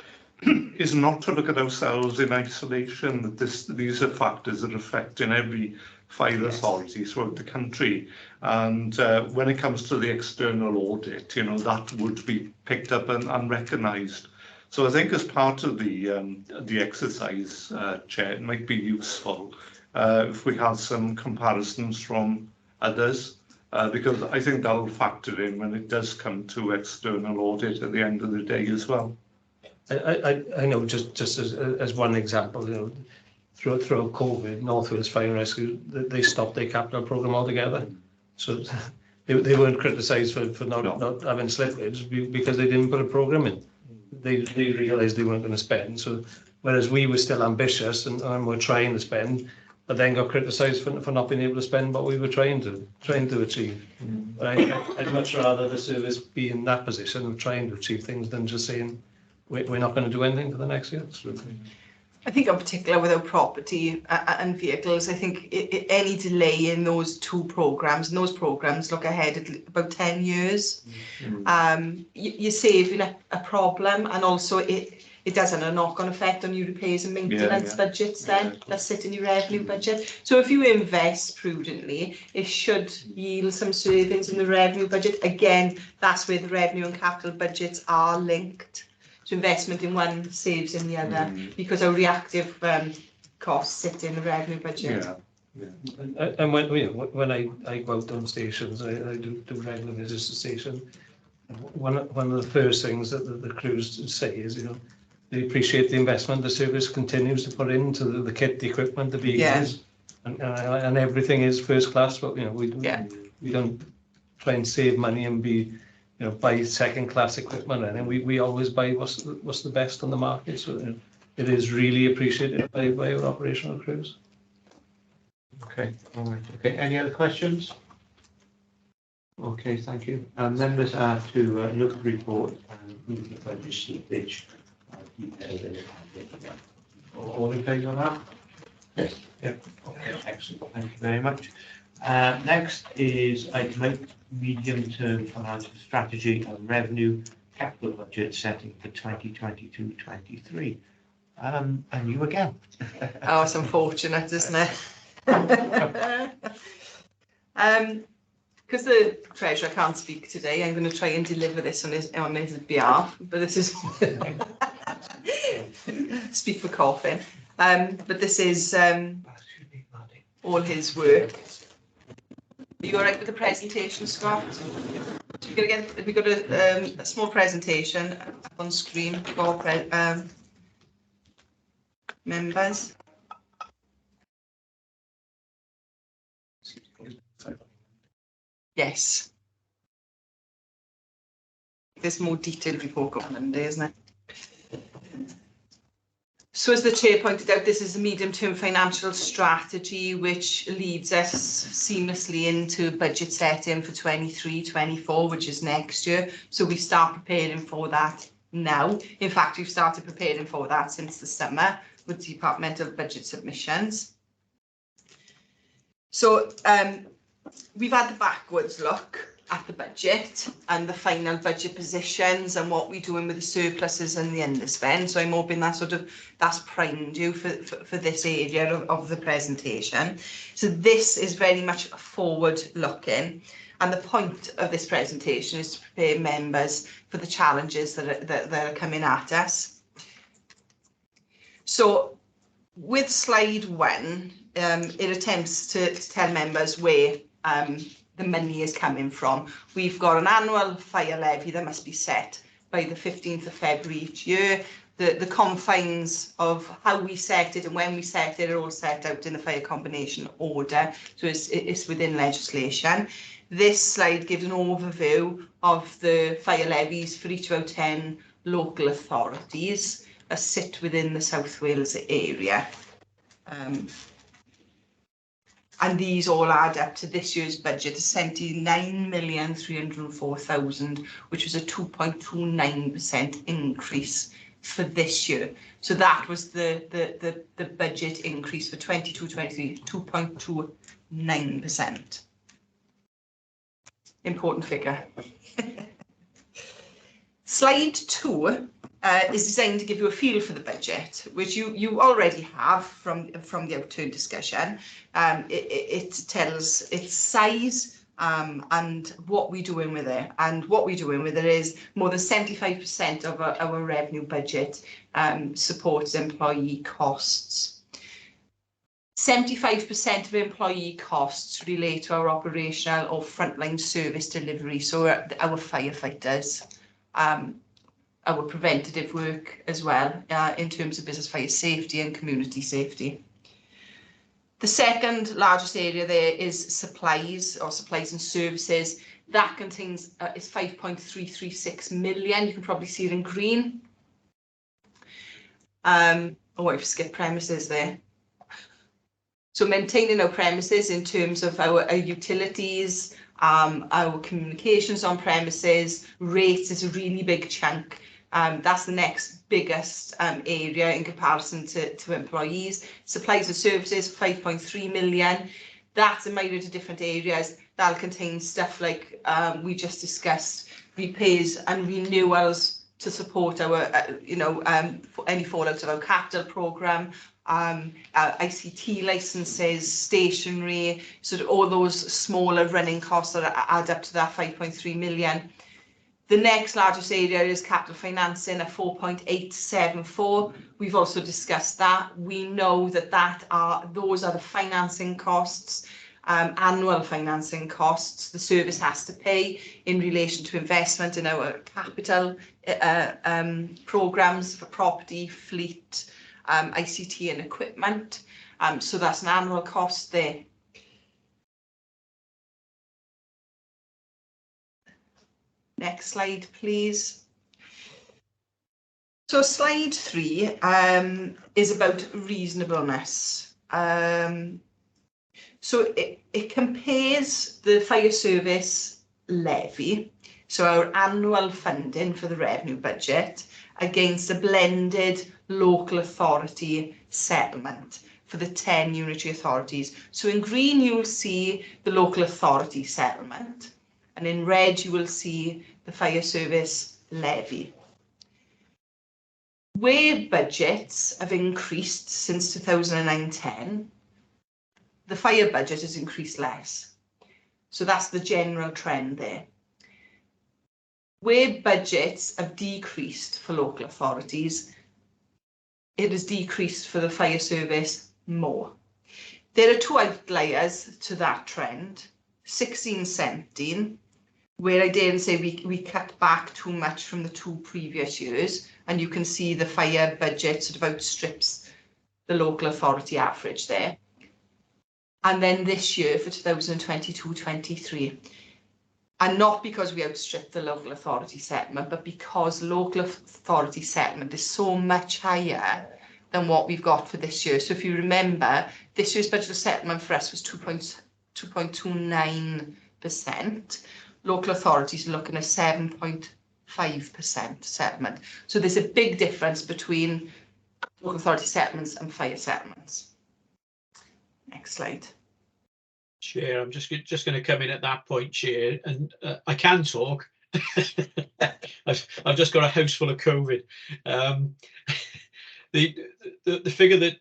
is not to look at ourselves in isolation, that these are factors that are affecting every fire authority throughout the country. And when it comes to the external audit, you know, that would be picked up and recognised. So I think as part of the exercise, Chair, it might be useful if we have some comparisons from others, because I think that'll factor in when it does come to external audit at the end of the day as well. I know, just as one example, you know, throughout COVID, North Wales Fire and Rescue, they stopped their capital programme altogether. So they weren't criticised for not having slippage because they didn't put a programme in. They realised they weren't going to spend. So whereas we were still ambitious and were trying to spend, but then got criticised for not being able to spend what we were trying to achieve. But I'd much rather the service be in that position of trying to achieve things than just saying we're not going to do anything for the next year. I think in particular with our property and vehicles, I think any delay in those two programmes, and those programmes look ahead at about 10 years, you're saving a problem, and also it does have a knock-on effect on your repairs and maintenance budgets then, that sit in your revenue budget. So if you invest prudently, it should yield some savings in the revenue budget. Again, that's where the revenue and capital budgets are linked. So investment in one saves in the other, because our reactive costs sit in the revenue budget. And when I go out on stations, I do regular visits to station. One of the first things that the crews say is, you know, they appreciate the investment the service continues to put into the kit, the equipment, the vehicles, and everything is first class. But you know, we don't try and save money and be, you know, buy second-class equipment, and we always buy what's the best on the market. So it is really appreciated by our operational crews. Okay, all right. Okay, any other questions? Okay, thank you. Members are to look at the report and move the budget slippage. All in favour of that? Yes. Yep. Okay, excellent. Thank you very much. Next is item 8, medium-term financial strategy and revenue capital budget setting for 2022-23. And you again. Oh, it's unfortunate, isn't it? Because the Treasurer can't speak today, I'm going to try and deliver this on his behalf. But this is speak for coughing. But this is all his work. Are you all right with the presentation, Scott? We've got a small presentation up on screen for members. Yes. There's more detailed report on Monday, isn't it? So as the Chair pointed out, this is a medium-term financial strategy which leads us seamlessly into budget setting for 23-24, which is next year. So we start preparing for that now. In fact, we've started preparing for that since the summer with departmental budget submissions. So we've had the backwards look at the budget and the final budget positions and what we're doing with the surpluses and the underspend. So I'm hoping that's primed you for this area of the presentation. So this is very much forward looking, and the point of this presentation is to prepare members for the challenges that are coming at us. So with slide 1, it attempts to tell members where the money is coming from. We've got an annual fire levy that must be set by the 15th of February each year. The confines of how we set it and when we set it are all set out in the fire combination order, so it's within legislation. This slide gives an overview of the fire levies for each of our 10 local authorities that sit within the South Wales area. And these all add up to this year's budget of 79,304,000, which was a 2.29% increase for this year. So that was the budget increase for 22-23, 2.29%. Important figure. Slide 2 is designed to give you a feel for the budget, which you already have from the outturn discussion. It tells its size and what we're doing with it. And what we're doing with it is more than 75% of our revenue budget supports employee costs. 75% of employee costs relate to our operational or frontline service delivery, so our firefighters, our preventative work as well, in terms of business fire safety and community safety. The second largest area there is supplies and services. That contains is 5.336 million. You can probably see it in green. Oh, I've skipped premises there. So maintaining our premises in terms of our utilities, our communications on premises, rates is a really big chunk. That's the next biggest area in comparison to employees. Supplies and services, 5.3 million. That's a myriad of different areas. That'll contain stuff like we just discussed, repairs and renewals to support our, any fallout of our capital programme. ICT licenses, stationery, sort of all those smaller running costs that add up to that 5.3 million. The next largest area is capital financing at 4.874. We've also discussed that. We know that those are the financing costs, annual financing costs the service has to pay in relation to investment in our capital programmes for property, fleet, ICT and equipment. So that's an annual cost there. Next slide, please. So slide 3 is about reasonableness. So it compares the fire service levy, so our annual funding for the revenue budget, against a blended local authority settlement for the 10 unitary authorities. So in green you will see the local authority settlement, and in red you will see the fire service levy. Where budgets have increased since 2009-10, the fire budget has increased less. So that's the general trend there. Where budgets have decreased for local authorities, it has decreased for the fire service more. There are two outliers to that trend. 16-17, where I dare say we cut back too much from the 2 previous years, and you can see the fire budget sort of outstrips the local authority average there. And then this year for 2022-23. And not because we outstripped the local authority settlement, but because local authority settlement is so much higher than what we've got for this year. So if you remember, this year's budget settlement for us was 2.29%. Local authorities are looking at 7.5% settlement. So there's a big difference between local authority settlements and fire settlements. Next slide. Chair, I'm just going to come in at that point, Chair, and I can talk. I've just got a house full of COVID. The figure that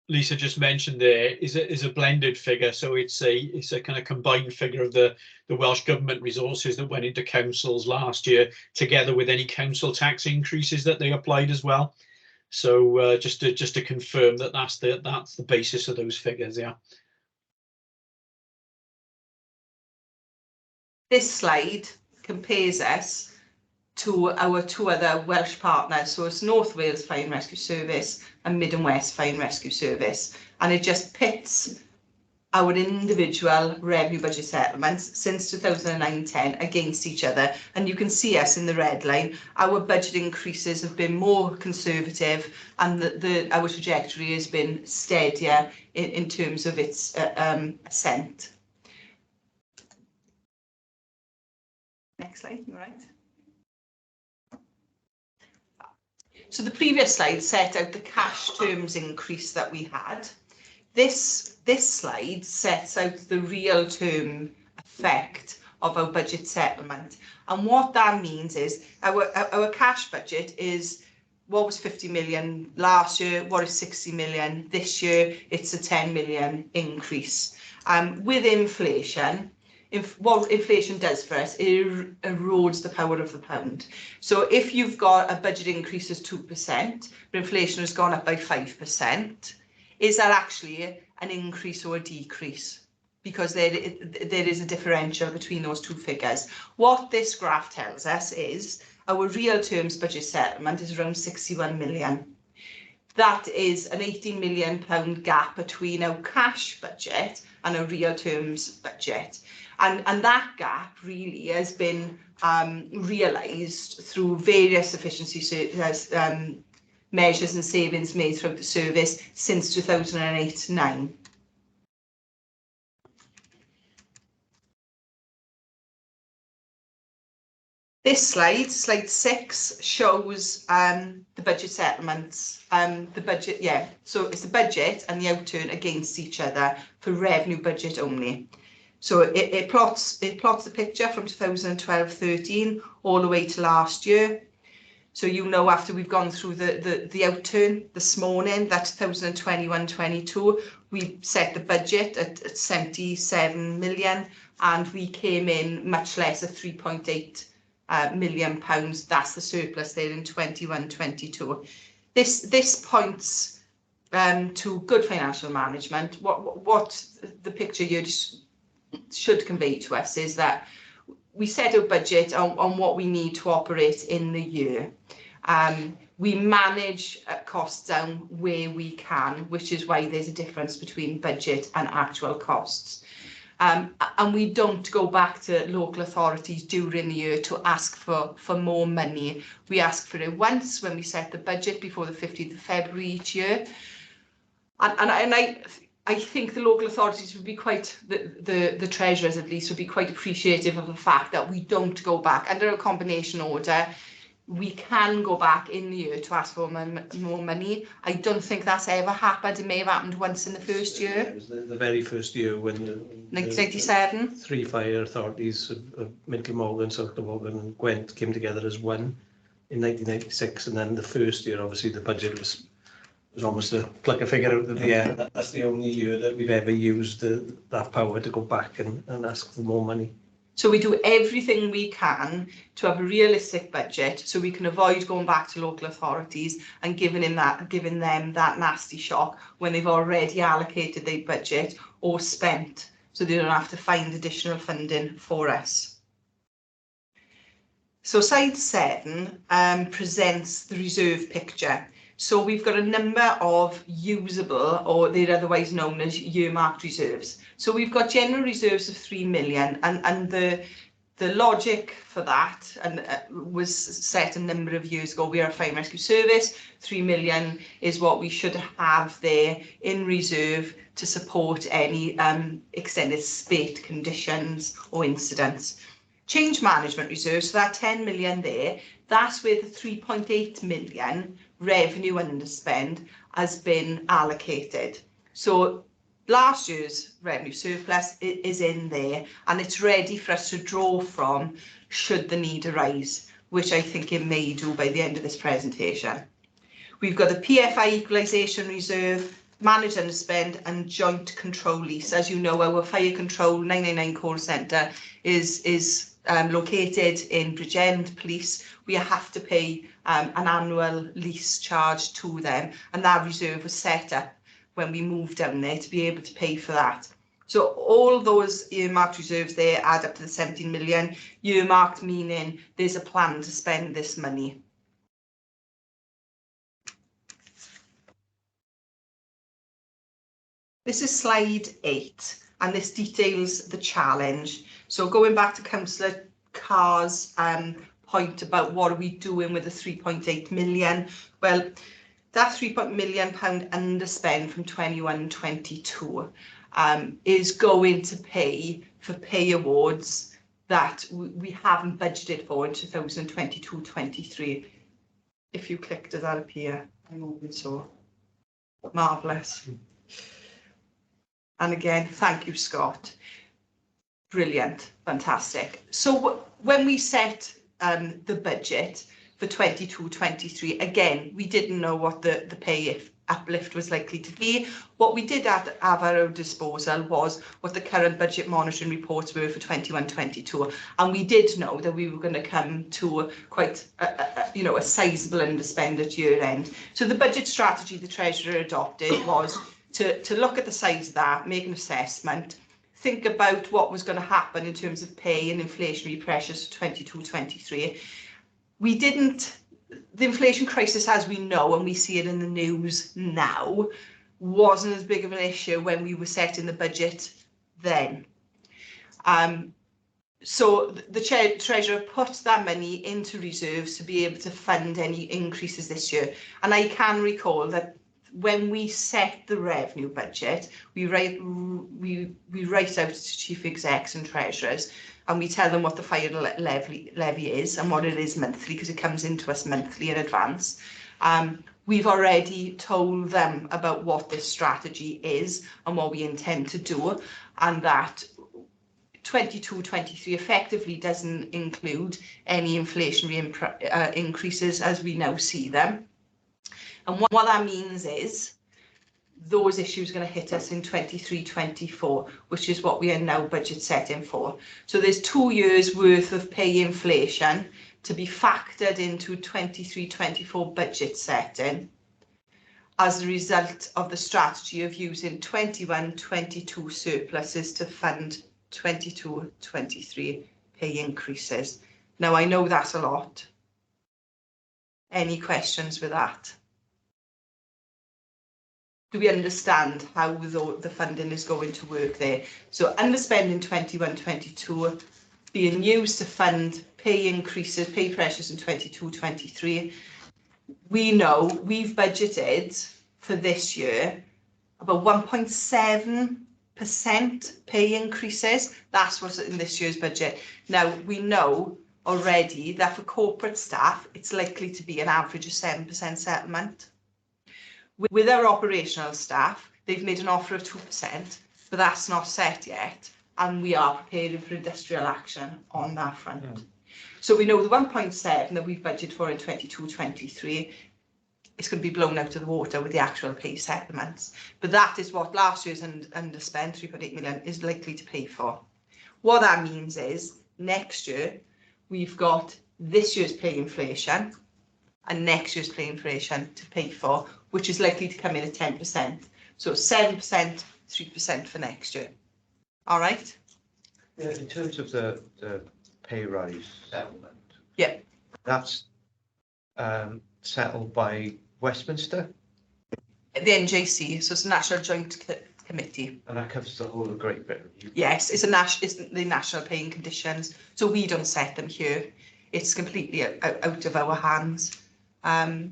Lisa just mentioned there is a blended figure, so it's a kind of combined figure of the Welsh Government resources that went into councils last year, together with any council tax increases that they applied as well. So just to confirm that that's the basis of those figures, yeah. This slide compares us to our 2 other Welsh partners. So it's North Wales Fire and Rescue Service and Mid and West Fire and Rescue Service. And it just pits our individual revenue budget settlements since 2009-10 against each other, and you can see us in the red line. Our budget increases have been more conservative, and our trajectory has been steadier in terms of its ascent. Next slide, you're right. So the previous slide set out the cash terms increase that we had. This slide sets out the real term effect of our budget settlement. And what that means is our cash budget is what was 50 million last year, what is 60 million this year. It's a 10 million increase. With inflation, what inflation does for us, it erodes the power of the pound. So if you've got a budget increase of 2%, but inflation has gone up by 5%, is that actually an increase or a decrease? Because there is a differential between those two figures. What this graph tells us is our real terms budget settlement is around 61 million. That is an 18 million pound gap between our cash budget and our real terms budget. And that gap really has been realised through various efficiency measures and savings made throughout the service since 2008-9. This slide 6, shows the budget settlements. The budget, so it's the budget and the outturn against each other for revenue budget only. So it plots the picture from 2012-13 all the way to last year. So you know, after we've gone through the outturn this morning, that 2021-22, we set the budget at 77 million, and we came in much less at 3.8 million pounds. That's the surplus there in 21-22. This points to good financial management. What the picture you should convey to us is that we set a budget on what we need to operate in the year. We manage costs down where we can, which is why there's a difference between budget and actual costs. And we don't go back to local authorities during the year to ask for more money. We ask for it once when we set the budget before the 15th of February each year. And I think the local authorities would be quite, the treasurers at least, would be quite appreciative of the fact that we don't go back. Under a combination order, we can go back in the year to ask for more money. I don't think that's ever happened. It may have happened once in the first year. It was the very first year when 1997. 3 fire authorities, Middle Morgan, South Glamorgan and Gwent, came together as one in 1996. And then the first year, obviously, the budget was almost to pluck a figure out of the air. That's the only year that we've ever used that power to go back and ask for more money. So we do everything we can to have a realistic budget so we can avoid going back to local authorities and giving them that nasty shock when they've already allocated their budget or spent, so they don't have to find additional funding for us. So slide 7 presents the reserve picture. So we've got a number of usable, or they're otherwise known as earmarked reserves. So we've got general reserves of 3 million, and the logic for that was set a number of years ago. We are a fire and rescue service. 3 million is what we should have there in reserve to support any extended spate conditions or incidents. Change management reserves, so that 10 million there, that's where the 3.8 million revenue underspend has been allocated. So last year's revenue surplus is in there, and it's ready for us to draw from should the need arise, which I think it may do by the end of this presentation. We've got the PFI equalisation reserve, managed underspend and joint control lease. As you know, our fire control 999 call centre is located in Bridgend Police. We have to pay an annual lease charge to them, and that reserve was set up when we moved down there to be able to pay for that. So all those earmarked reserves there add up to the 17 million. Earmarked meaning there's a plan to spend this money. This is slide 8, and this details the challenge. So going back to Councillor Carr's point about what are we doing with the 3.8 million, well, that £3 million underspend from 21-22 is going to pay for pay awards that we haven't budgeted for in 2022-23. If you click, does that appear? I'm hoping so. Marvellous. And again, thank you, Scott. Brilliant, fantastic. So when we set the budget for 22-23, again, we didn't know what the pay uplift was likely to be. What we did have at our disposal was what the current budget monitoring reports were for 21-22, and we did know that we were going to come to quite a sizable underspend at year end. So the budget strategy the Treasurer adopted was to look at the size of that, make an assessment, think about what was going to happen in terms of pay and inflationary pressures for 22-23. The inflation crisis, as we know, and we see it in the news now, wasn't as big of an issue when we were setting the budget then. So the Treasurer put that money into reserves to be able to fund any increases this year. And I can recall that when we set the revenue budget, we write out to chief execs and treasurers, and we tell them what the final levy is and what it is monthly, because it comes into us monthly in advance. We've already told them about what this strategy is and what we intend to do, and that 22-23 effectively doesn't include any inflationary increases as we now see them. And what that means is those issues are going to hit us in 23-24, which is what we are now budget setting for. So there's 2 years worth of pay inflation to be factored into 23-24 budget setting as a result of the strategy of using 21-22 surpluses to fund 22-23 pay increases. Now, I know that's a lot. Any questions with that? Do we understand how the funding is going to work there? So underspending 21-22 being used to fund pay increases, pay pressures in 22-23. We know we've budgeted for this year about 1.7% pay increases. That's what's in this year's budget. Now, we know already that for corporate staff, it's likely to be an average of 7% settlement. With our operational staff, they've made an offer of 2%, but that's not set yet, and we are preparing for industrial action on that front. Yeah. So we know the 1.7 that we've budgeted for in 22-23 is going to be blown out of the water with the actual pay settlements, but that is what last year's underspend, 3.8 million, is likely to pay for. What that means is next year we've got this year's pay inflation and next year's pay inflation to pay for, which is likely to come in at 10%. So 7%, 3% for next year. All right? Yeah, in terms of the pay rise settlement, yeah, that's settled by Westminster? The NJC, so it's a National Joint Committee. And that covers the whole of Great Britain? Yes, it's the national paying conditions. So we don't set them here. It's completely out of our hands. I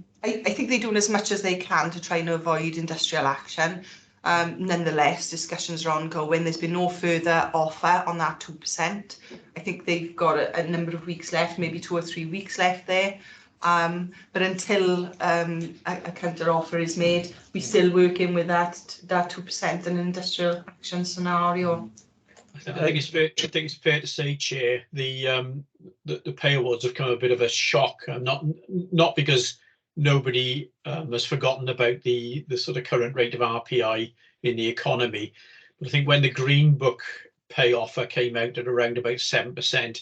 think they're doing as much as they can to try and avoid industrial action. Nonetheless, discussions are ongoing. There's been no further offer on that 2%. I think they've got a number of weeks left, maybe 2 or 3 weeks left there. But until a counter offer is made, we're still working with that 2% an industrial action scenario. I think it's fair to say, Chair, the pay awards have come a bit of a shock, not because nobody has forgotten about the sort of current rate of RPI in the economy, but I think when the Green Book pay offer came out at around about 7%,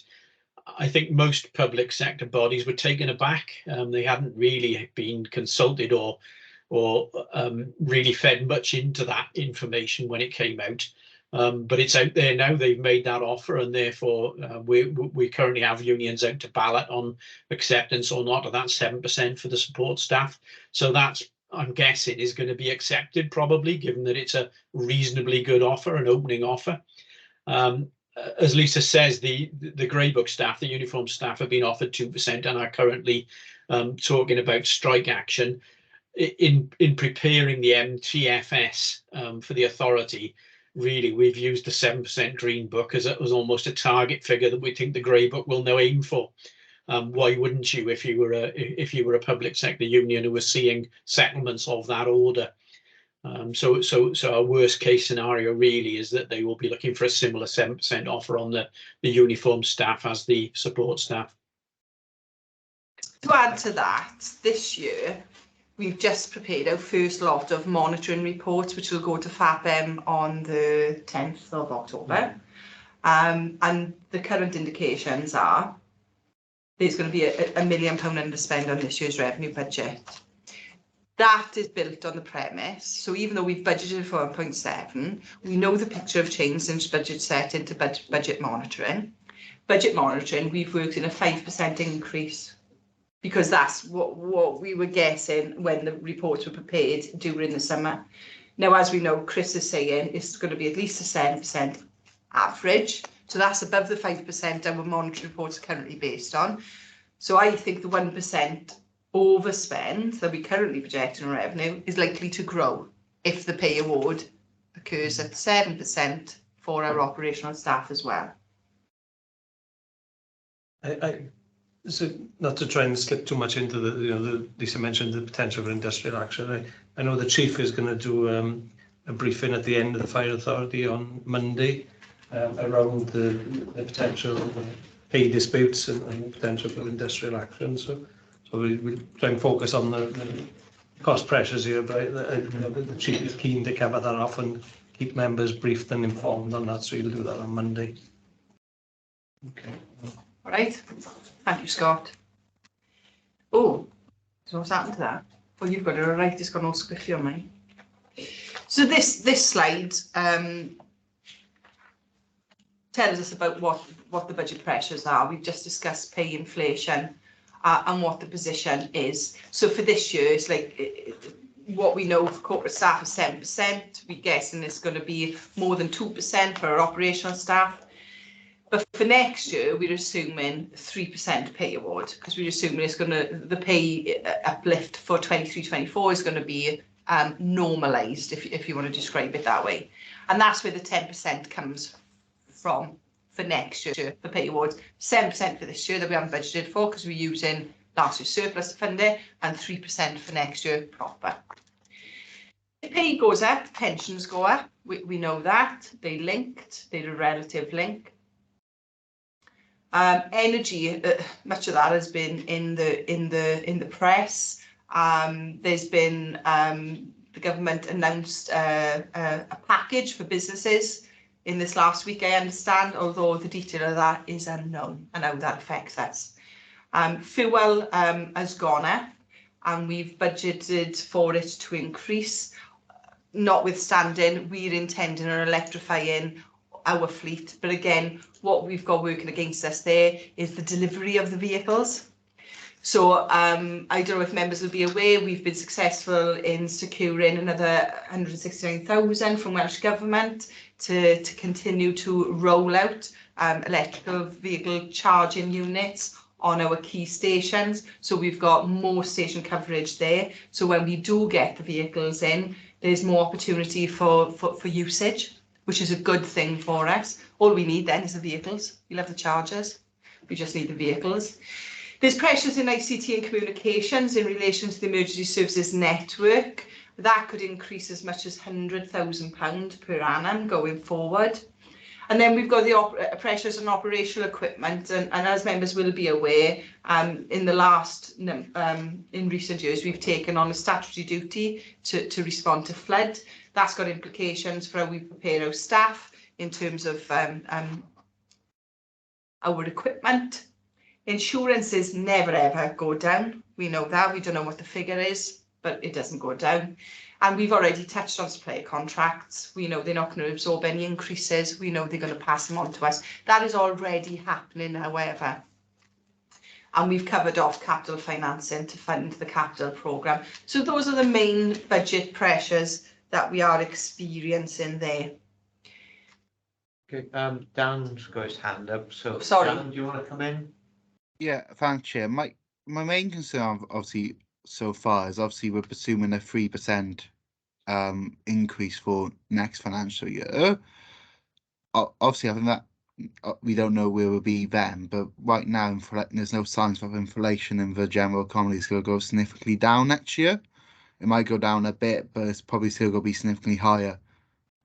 I think most public sector bodies were taken aback. They hadn't really been consulted or really fed much into that information when it came out. But it's out there now. They've made that offer, and therefore we currently have unions out to ballot on acceptance or not of that 7% for the support staff. So that's I'm guessing is going to be accepted, probably, given that it's a reasonably good offer, an opening offer. As Lisa says, the Greybook staff, the uniform staff, have been offered 2% and are currently talking about strike action. In preparing the MTFS for the authority, really, we've used the 7% Green Book as almost a target figure that we think the Grey Book will now aim for. Why wouldn't you, if you were a public sector union who was seeing settlements of that order? So our worst case scenario really is that they will be looking for a similar 7% offer on the uniform staff as the support staff. To add to that, this year we've just prepared our first lot of monitoring reports, which will go to FAPM on the 10th of October. And the current indications are there's going to be a £1 million underspend on this year's revenue budget. That is built on the premise. So even though we've budgeted for 1.7, we know the picture have changed since budget set into budget monitoring. Budget monitoring, we've worked in a 5% increase, because that's what we were guessing when the reports were prepared during the summer. Now, as we know, Chris is saying it's going to be at least a 7% average. So that's above the 5% our monitoring reports are currently based on. So I think the 1% overspend that we currently project in revenue is likely to grow if the pay award occurs at 7% for our operational staff as well. So not to try and slip too much into Lisa mentioned the potential for industrial action. I know the chief is going to do a briefing at the end of the Fire Authority on Monday around the potential pay disputes and potential for industrial action. So we'll try and focus on the cost pressures here, but the chief is keen to cover that off and keep members briefed and informed on that. So you'll do that on Monday. Okay. All right. Thank you, Scott. Oh, so what's happened to that? Well, you've got it all right. It's gone all squiffy on mine. So this slide tells us about what the budget pressures are. We've just discussed pay inflation and what the position is. So for this year, it's like what we know for corporate staff is 7%. We're guessing it's going to be more than 2% for our operational staff. But for next year, we're assuming 3% pay award, because we're assuming the pay uplift for 23-24 is going to be normalised, if you want to describe it that way. And that's where the 10% comes from for next year, the pay awards. 7% for this year that we haven't budgeted for because we're using last year's surplus to fund it, and 3% for next year proper. If pay goes up, pensions go up. We know that. They're linked. They're a relative link. Energy, much of that has been in the press. There's been the government announced a package for businesses in this last week, I understand, although the detail of that is unknown and how that affects us. Fuel has gone up, and we've budgeted for it to increase. Notwithstanding, we're intending on electrifying our fleet, but again, what we've got working against us there is the delivery of the vehicles. So I don't know if members will be aware, we've been successful in securing another 169,000 from Welsh Government to continue to roll out electrical vehicle charging units on our key stations. So we've got more station coverage there. So when we do get the vehicles in, there's more opportunity for usage, which is a good thing for us. All we need then is the vehicles. We'll have the chargers. We just need the vehicles. There's pressures in ICT and communications in relation to the emergency services network. That could increase as much as £100,000 per annum going forward. And then we've got the pressures on operational equipment, and as members will be aware, in recent years we've taken on a statutory duty to respond to flood. That's got implications for how we prepare our staff in terms of our equipment. Insurances never ever go down. We know that. We don't know what the figure is, but it doesn't go down. And we've already touched on supplier contracts. We know they're not going to absorb any increases. We know they're going to pass them on to us. That is already happening, however. and we've covered off capital financing to fund the capital programme. So those are the main budget pressures that we are experiencing there. Okay, Dan's got his hand up, so Sorry. Dan, do you want to come in? Yeah, thanks, Chair. My main concern, obviously, so far is obviously we're pursuing a 3% increase for next financial year. Obviously, I think that we don't know where we'll be then, but right now, there's no signs of inflation in the general economy is going to go significantly down next year. It might go down a bit, but it's probably still going to be significantly higher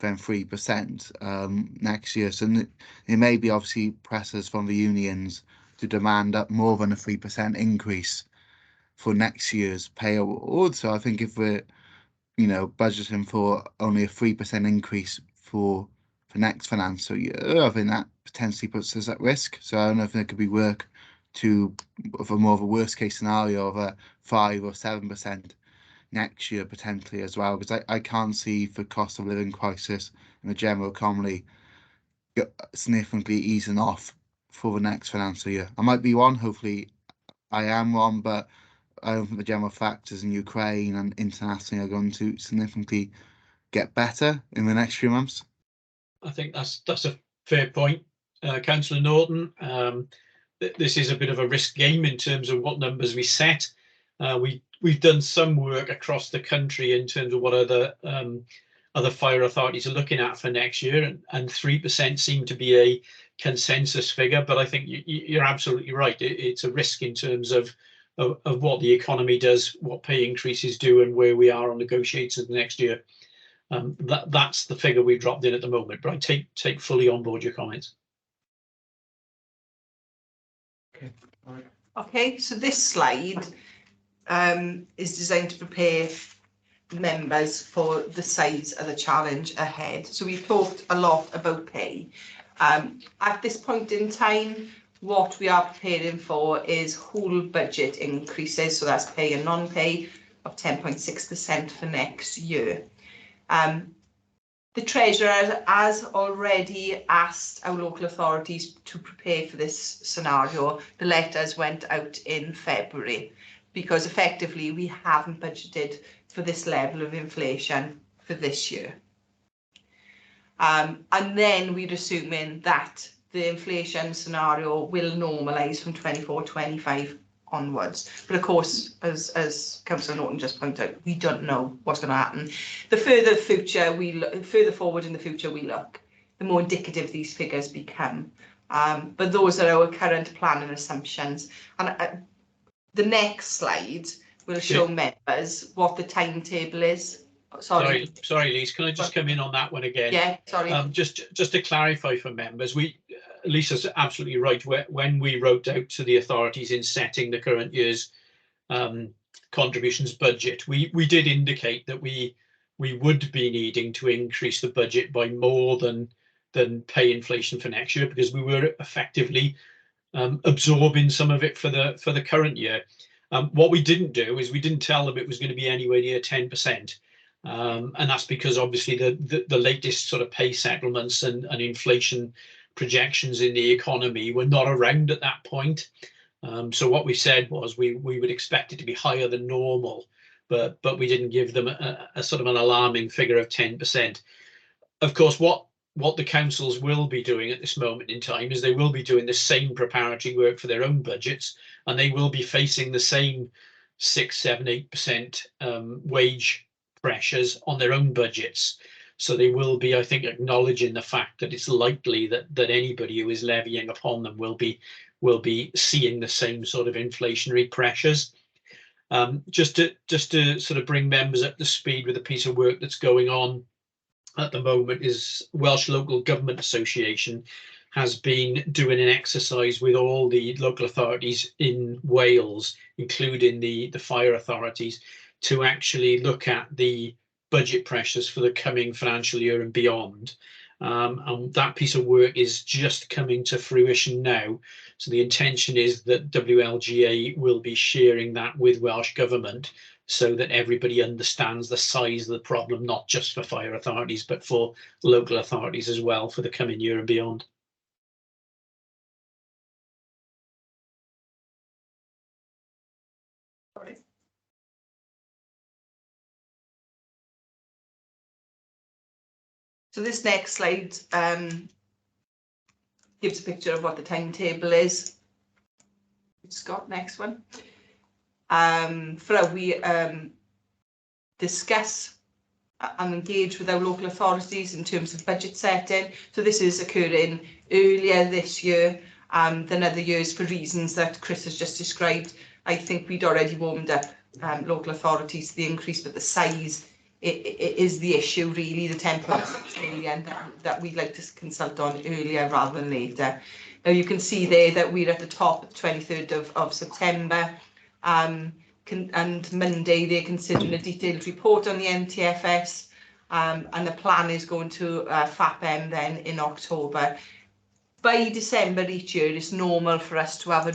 than 3% next year. So it may be obviously pressures from the unions to demand up more than a 3% increase for next year's pay award. So I think if we're, budgeting for only a 3% increase for next financial year, I think that potentially puts us at risk. So I don't know if there could be work for more of a worst case scenario of a 5 or 7% next year potentially as well, because I can't see the cost of living crisis in the general economy significantly easing off for the next financial year. I might be wrong, hopefully I am wrong, but I don't think the general factors in Ukraine and internationally are going to significantly get better in the next few months. I think that's a fair point, Councillor Norton. This is a bit of a risk game in terms of what numbers we set. We've done some work across the country in terms of what other fire authorities are looking at for next year, and 3% seem to be a consensus figure. But I think you're absolutely right. It's a risk in terms of what the economy does, what pay increases do, and where we are on negotiations next year. That's the figure we've dropped in at the moment. But I take fully on board your comments. Okay, all right. Okay, so this slide is designed to prepare members for the size of the challenge ahead. So we've talked a lot about pay. At this point in time, what we are preparing for is whole budget increases, so that's pay and non-pay, of 10.6% for next year. The Treasurer has already asked our local authorities to prepare for this scenario. The letters went out in February because effectively we haven't budgeted for this level of inflation for this year. And then we're assuming that the inflation scenario will normalise from 24-25 onwards. But of course, as Councillor Norton just pointed out, we don't know what's going to happen. The further forward in the future we look, the more indicative these figures become. But those are our current planning assumptions. And the next slide will show members what the timetable is. Sorry, Lise, can I just come in on that one again? Yeah, sorry. Just to clarify for members, Lisa's absolutely right. When we wrote out to the authorities in setting the current year's contributions budget, we did indicate that we would be needing to increase the budget by more than pay inflation for next year, because we were effectively absorbing some of it for the current year. What we didn't do is we didn't tell them it was going to be anywhere near 10%. And that's because obviously the latest sort of pay settlements and inflation projections in the economy were not around at that point. So what we said was we would expect it to be higher than normal, but we didn't give them a sort of an alarming figure of 10%. Of course, what the councils will be doing at this moment in time is they will be doing the same preparatory work for their own budgets, and they will be facing the same 6, 7, 8% wage pressures on their own budgets. So they will be, I think, acknowledging the fact that it's likely that anybody who is levying upon them will be seeing the same sort of inflationary pressures. Just to sort of bring members up to speed with a piece of work that's going on at the moment is Welsh Local Government Association has been doing an exercise with all the local authorities in Wales, including the fire authorities, to actually look at the budget pressures for the coming financial year and beyond. And that piece of work is just coming to fruition now. So the intention is that WLGA will be sharing that with Welsh Government so that everybody understands the size of the problem, not just for fire authorities, but for local authorities as well for the coming year and beyond. So this next slide gives a picture of what the timetable is. Scott, next one. For how we discuss and engage with our local authorities in terms of budget setting. So this is occurring earlier this year than other years for reasons that Chris has just described. I think we'd already warmed up local authorities to the increase, but the size it is the issue really, the 10.6 million that we'd like to consult on earlier rather than later. Now you can see there that we're at the top of the 23rd of September. And Monday they're considering a detailed report on the NTFS, and the plan is going to FAPM then in October. By December each year, it's normal for us to have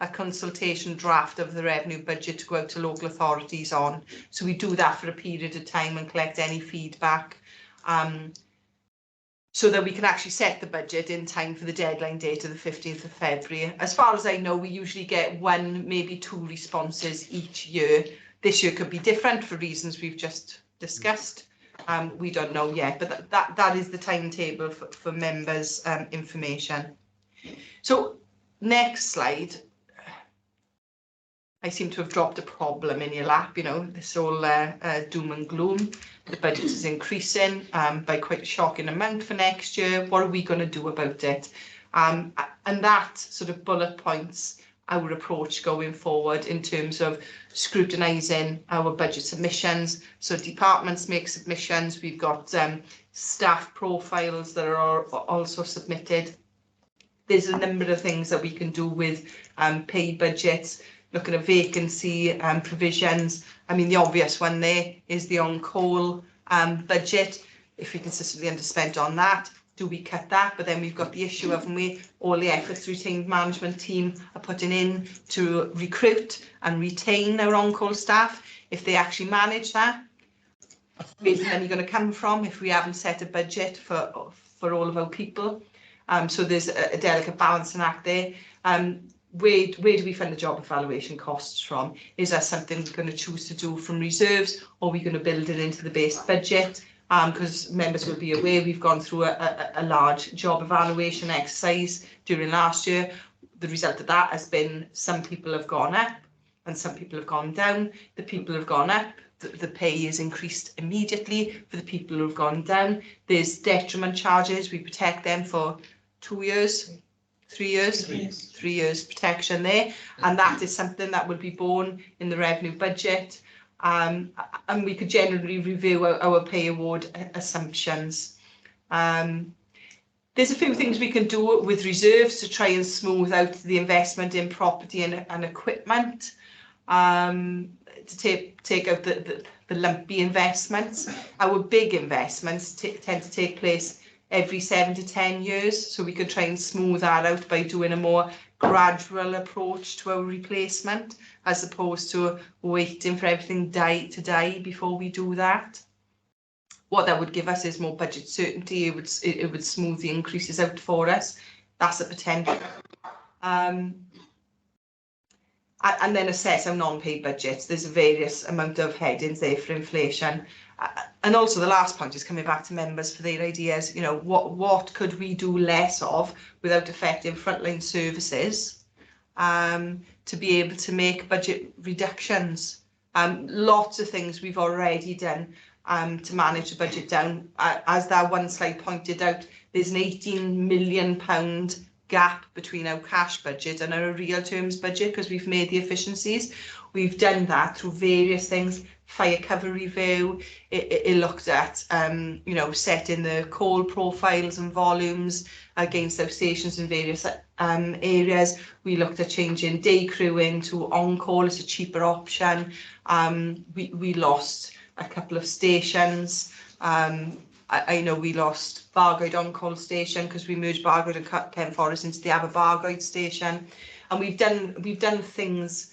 a consultation draft of the revenue budget to go out to local authorities on. So we do that for a period of time and collect any feedback, so that we can actually set the budget in time for the deadline date of the 15th of February. As far as I know, we usually get 1, maybe 2 responses each year. This year could be different for reasons we've just discussed. We don't know yet, but that is the timetable for members' information. So next slide. I seem to have dropped a problem in your lap, you know, this all doom and gloom. The budget is increasing by quite a shocking amount for next year. What are we going to do about it? And that sort of bullet points our approach going forward in terms of scrutinising our budget submissions. So departments make submissions. We've got staff profiles that are also submitted. There's a number of things that we can do with paid budgets. Looking at vacancy provisions. I mean, the obvious one there is the on-call budget. If we consistently underspent on that, do we cut that? But then we've got the issue, haven't we? All the efforts the retained management team are putting in to recruit and retain our on-call staff. If they actually manage that, where's the money going to come from if we haven't set a budget for all of our people? So there's a delicate balancing act there. Where do we fund the job evaluation costs from? Is that something we're going to choose to do from reserves, or are we going to build it into the base budget? Because members will be aware we've gone through a large job evaluation exercise during last year. The result of that has been some people have gone up and some people have gone down. The people who have gone up, the pay is increased immediately. For the people who have gone down, there's detriment charges. We protect them for 2 years. 3 years, 3 years protection there, and that is something that will be borne in the revenue budget, and we could generally review our pay award assumptions. There's a few things we can do with reserves to try and smooth out the investment in property and equipment, to take out the lumpy investments. Our big investments tend to take place every 7 to 10 years, so we could try and smooth that out by doing a more gradual approach to our replacement, as opposed to waiting for everything to die before we do that. What that would give us is more budget certainty. It would smooth the increases out for us. That's a potential. And then assess our non-paid budgets. There's a various amount of headings there for inflation. And also the last point is coming back to members for their ideas. You know, what could we do less of without affecting frontline services, to be able to make budget reductions? Lots of things we've already done to manage the budget down. As that one slide pointed out, there's an £18 million gap between our cash budget and our real terms budget because we've made the efficiencies. We've done that through various things. Fire cover review, it looked at you know, setting the call profiles and volumes against our stations in various areas. We looked at changing day crewing to on-call as a cheaper option. We lost a couple of stations. I know we lost Bargoed on-call station because we merged Bargoed and Ken Forest into the Aberbargoed station, and we've done things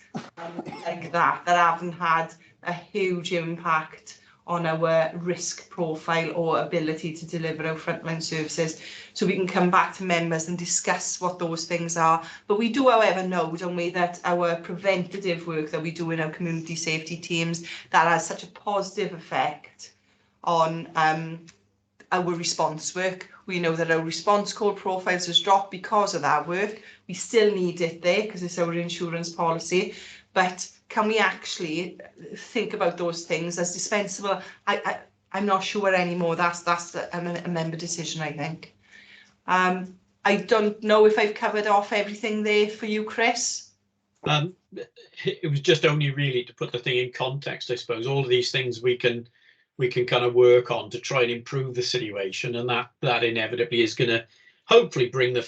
like that haven't had a huge impact on our risk profile or ability to deliver our frontline services. So we can come back to members and discuss what those things are. But we do, however, know, don't we, that our preventative work that we do in our community safety teams, that has such a positive effect on our response work. We know that our response call profiles has dropped because of that work. We still need it there because it's our insurance policy, but can we actually think about those things as dispensable? I'm not sure anymore. That's a member decision, I think. I don't know if I've covered off everything there for you, Chris. It was just only really to put the thing in context, I suppose. All of these things we can kind of work on to try and improve the situation, and that inevitably is going to hopefully bring the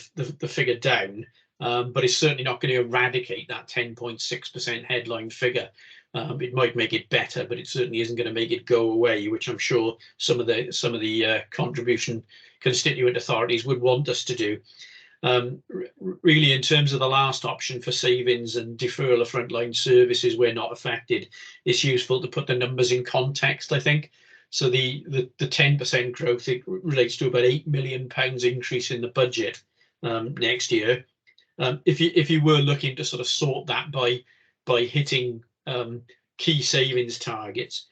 figure down, but it's certainly not going to eradicate that 10.6% headline figure. It might make it better, but it certainly isn't going to make it go away, which I'm sure some of the contribution constituent authorities would want us to do. Really, in terms of the last option for savings and deferral of frontline services, we're not affected. It's useful to put the numbers in context, I think. So the 10% growth, it relates to about £8 million increase in the budget next year. If you were looking to sort of sort that by hitting key savings targets,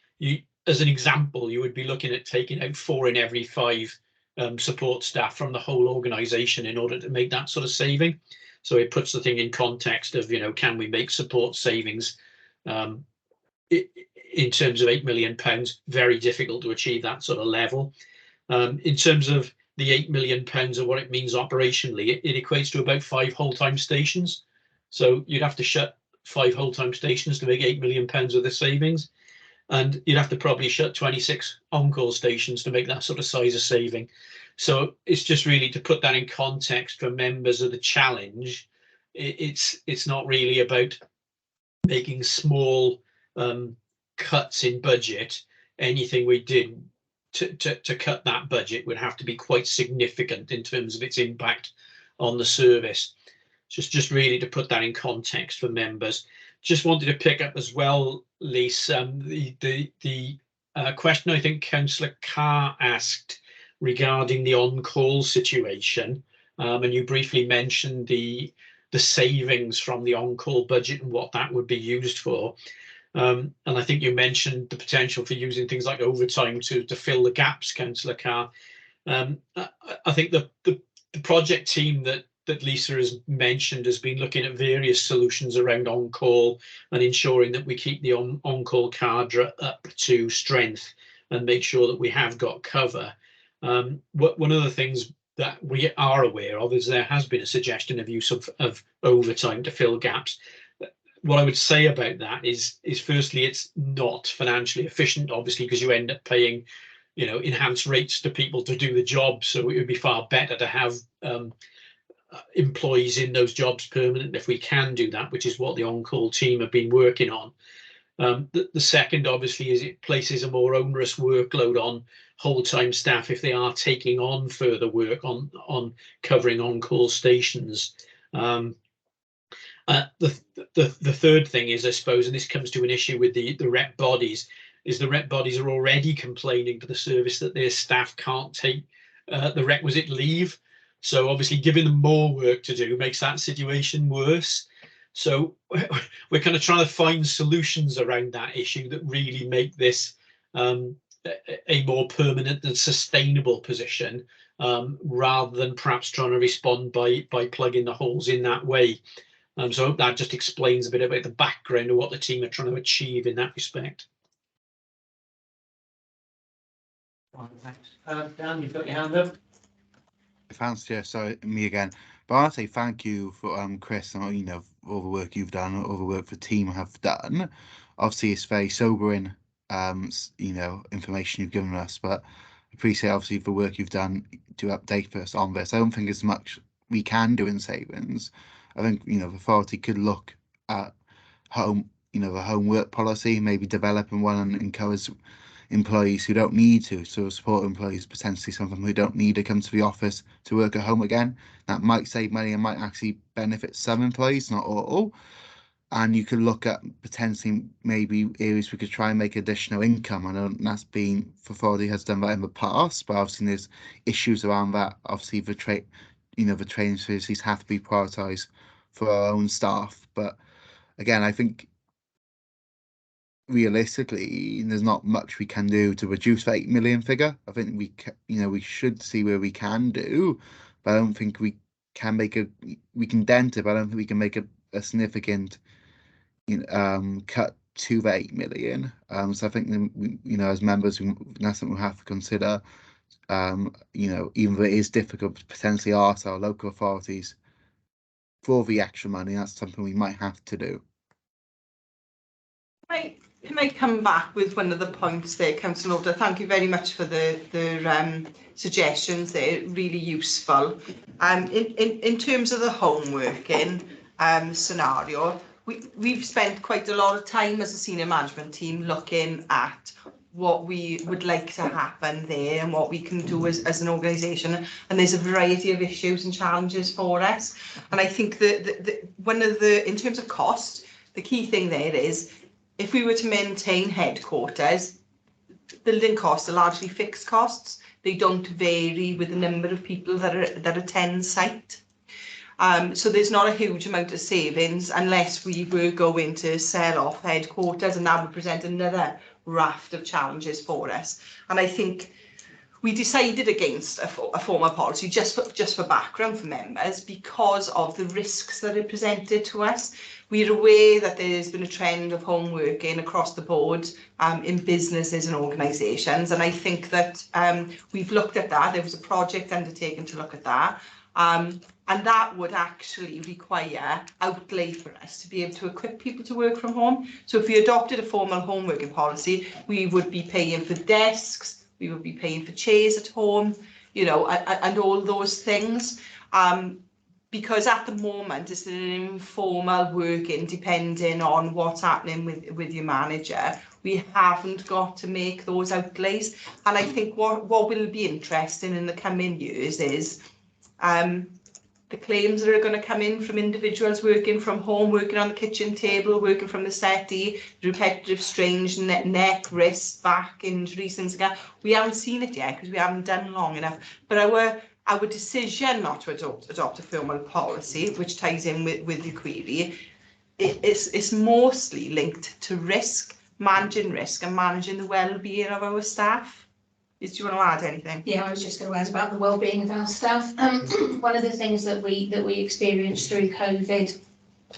as an example, you would be looking at taking out 4 in every 5 support staff from the whole organisation in order to make that sort of saving. So it puts the thing in context of, can we make support savings in terms of £8 million? Very difficult to achieve that sort of level. In terms of the £8 million of what it means operationally, it equates to about 5 whole-time stations. So you'd have to shut 5 whole-time stations to make £8 million of the savings. And you'd have to probably shut 26 on-call stations to make that sort of size of saving. So it's just really to put that in context for members of the challenge. It's not really about making small cuts in budget. Anything we did to cut that budget would have to be quite significant in terms of its impact on the service. Just really to put that in context for members. Just wanted to pick up as well, Lisa, the question I think Councillor Carr asked regarding the on-call situation, and you briefly mentioned the savings from the on-call budget and what that would be used for. And I think you mentioned the potential for using things like overtime to fill the gaps, Councillor Carr. I think the project team that Lisa has mentioned has been looking at various solutions around on-call and ensuring that we keep the on-call cadre up to strength and make sure that we have got cover. One of the things that we are aware of is there has been a suggestion of use of overtime to fill gaps. What I would say about that is firstly, it's not financially efficient, obviously, because you end up paying, enhanced rates to people to do the job. So it would be far better to have employees in those jobs permanent if we can do that, which is what the on-call team have been working on. The second, obviously, is it places a more onerous workload on whole-time staff if they are taking on further work on covering on-call stations. The third thing is, I suppose, and this comes to an issue with the rep bodies, is the rep bodies are already complaining to the service that their staff can't take the requisite leave. So obviously giving them more work to do makes that situation worse. So we're kind of trying to find solutions around that issue that really make this a more permanent and sustainable position, rather than perhaps trying to respond by plugging the holes in that way. So I hope that just explains a bit about the background of what the team are trying to achieve in that respect. Thanks. Dan, you've got your hand up. Thanks, Jeff. Sorry, me again. But I want to say thank you for Chris and all the work you've done, all the work the team have done. Obviously, it's very sobering, information you've given us, but I appreciate obviously the work you've done to update us on this. I don't think there's much we can do in savings. I think the authority could look at the home work policy, maybe developing one and encourage employees who don't need to, so support employees potentially some of them who don't need to come to the office to work at home again. That might save money and might actually benefit some employees, not all. And you could look at potentially maybe areas we could try and make additional income. I know that's been, authority has done that in the past, but obviously there's issues around that. Obviously the training facilities have to be prioritised for our own staff. But again, I think realistically, there's not much we can do to reduce the 8 million figure. I think we should see where we can do, but I don't think we can we can dent it, but I don't think we can make a significant cut to the 8 million. So I think as members, that's something we'll have to consider. Even though it is difficult to potentially ask our local authorities for the extra money, that's something we might have to do. Can I come back with one of the points there, Councillor Lauder? Thank you very much for the suggestions there, really useful. In terms of the homeworking scenario, we've spent quite a lot of time as a senior management team looking at what we would like to happen there and what we can do as an organisation, and there's a variety of issues and challenges for us. And I think that one of in terms of cost, the key thing there is, if we were to maintain headquarters, building costs are largely fixed costs. They don't vary with the number of people that attend site. So there's not a huge amount of savings unless we were going to sell off headquarters, and that would present another raft of challenges for us. And I think we decided against a formal policy, just for background for members, because of the risks that it presented to us. We're aware that there's been a trend of home working across the board in businesses and organisations, and I think that we've looked at that. There was a project undertaken to look at that, and that would actually require outlay for us to be able to equip people to work from home. So if we adopted a formal home working policy, we would be paying for desks, we would be paying for chairs at home, and all those things. Because at the moment it's an informal working, depending on what's happening with your manager. We haven't got to make those outlays. And I think what will be interesting in the coming years is the claims that are going to come in from individuals working from home, working on the kitchen table, working from the settee, repetitive strange neck, wrist, back injuries, things like that. We haven't seen it yet because we haven't done long enough. But our decision not to adopt a formal policy, which ties in with your query, it's mostly linked to managing risk and managing the well-being of our staff. Do you want to add anything? Yeah, I was just going to add about the well-being of our staff. One of the things that we experienced through COVID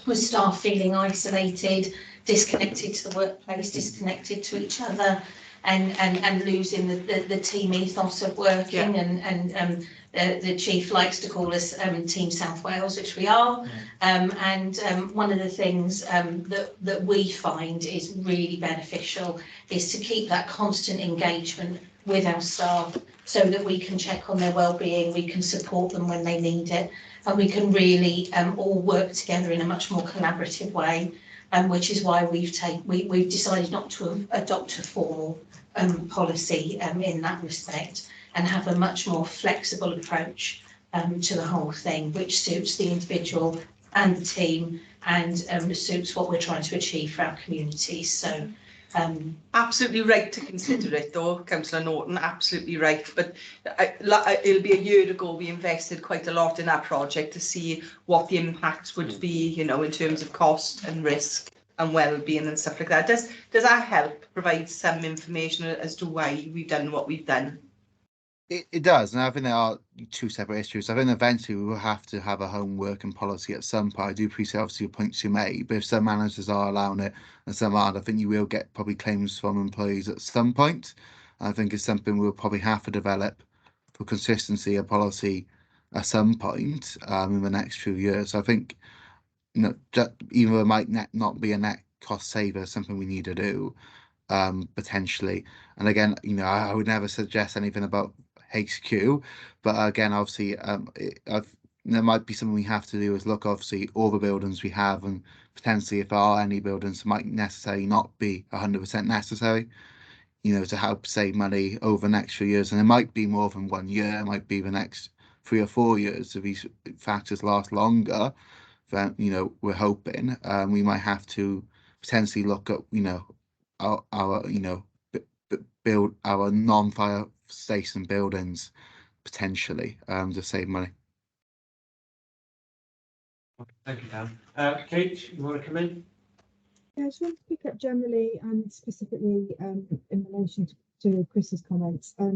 was staff feeling isolated, disconnected to the workplace, disconnected to each other, and losing the team ethos of working. Yeah. And the chief likes to call us Team South Wales, which we are. One of the things that we find is really beneficial is to keep that constant engagement with our staff, so that we can check on their well-being, we can support them when they need it, and we can really all work together in a much more collaborative way. Which is why we've decided not to adopt a formal policy in that respect, and have a much more flexible approach to the whole thing, which suits the individual and the team, and suits what we're trying to achieve for our communities. So. Absolutely right to consider it though, Councillor Norton, absolutely right. But it'll be a year ago we invested quite a lot in that project to see what the impacts would be, in terms of cost and risk and well-being and stuff like that. Does that help provide some information as to why we've done what we've done? It does, and I think there are two separate issues. I think eventually we will have to have a home working policy at some point. I do appreciate obviously your points you made, but if some managers are allowing it and some aren't, I think you will get probably claims from employees at some point. I think it's something we'll probably have to develop for consistency, a policy at some point in the next few years. So I think even though it might not be a net cost saver, something we need to do potentially. And again, I would never suggest anything about HQ, but again, obviously, there might be something we have to do is look, obviously, all the buildings we have, and potentially if there are any buildings that might necessarily not be 100% necessary, to help save money over the next few years. And it might be more than 1 year, it might be the next 3 or 4 years. If these factors last longer, then, we're hoping we might have to potentially look at, our build our non-fire station buildings potentially to save money. Thank you, Dan. Kate, you want to come in? Yeah, I just want to pick up generally and specifically in relation to Chris's comments. I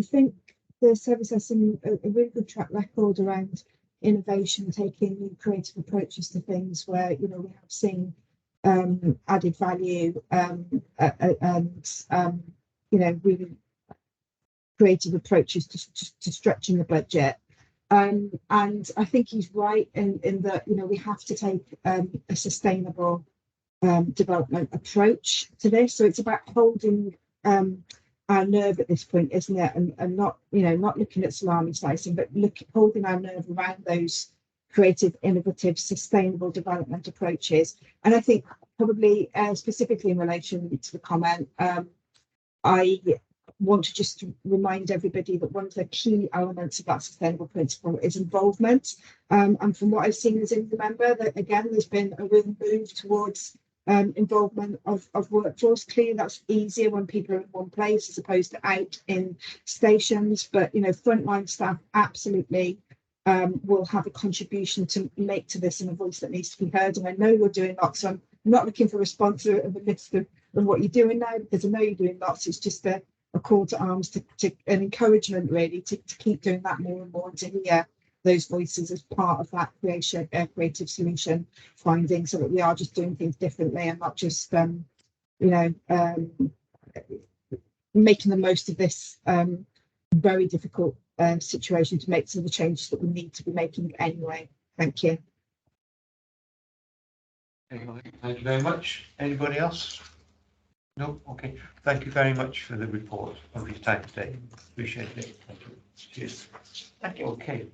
think the service has a really good track record around innovation, taking new creative approaches to things where, you know, we have seen added value and you know, really creative approaches to stretching the budget. And I think he's right in that, you know, we have to take a sustainable development approach to this. So it's about holding our nerve at this point, isn't it? And not, you know, not looking at salami slicing, but holding our nerve around those creative, innovative, sustainable development approaches. And I think probably specifically in relation to the comment, I want to just remind everybody that one of the key elements of that sustainable principle is involvement. And from what I've seen as a member, that again, there's been a real move towards involvement of workforce. Clearly, that's easier when people are in one place as opposed to out in stations. But you know, frontline staff absolutely will have a contribution to make to this and a voice that needs to be heard. And I know you're doing lots. So I'm not looking for a response of a list of what you're doing now, because I know you're doing lots. It's just a call to arms to an encouragement really to keep doing that more and more, and to hear those voices as part of that creative solution finding, so that we are just doing things differently and not just making the most of this very difficult situation to make some of the changes that we need to be making anyway. Thank you. Thank you very much. Anybody else? No? Okay. Thank you very much for the report of your time today. Appreciate it. Thank you. Cheers. Thank you. Okay.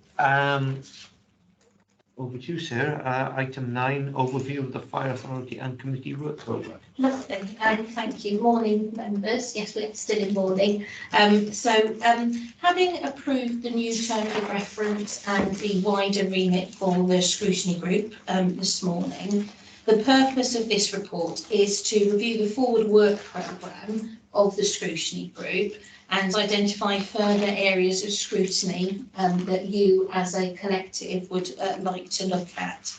Over to you, Sarah. Item 9, overview of the Fire Authority and Committee work programme. Lovely. Thank you. Morning, members. Yes, we're still in morning. Having approved the new terms of reference and the wider remit for the scrutiny group this morning, the purpose of this report is to review the forward work programme of the scrutiny group and identify further areas of scrutiny that you as a collective would like to look at.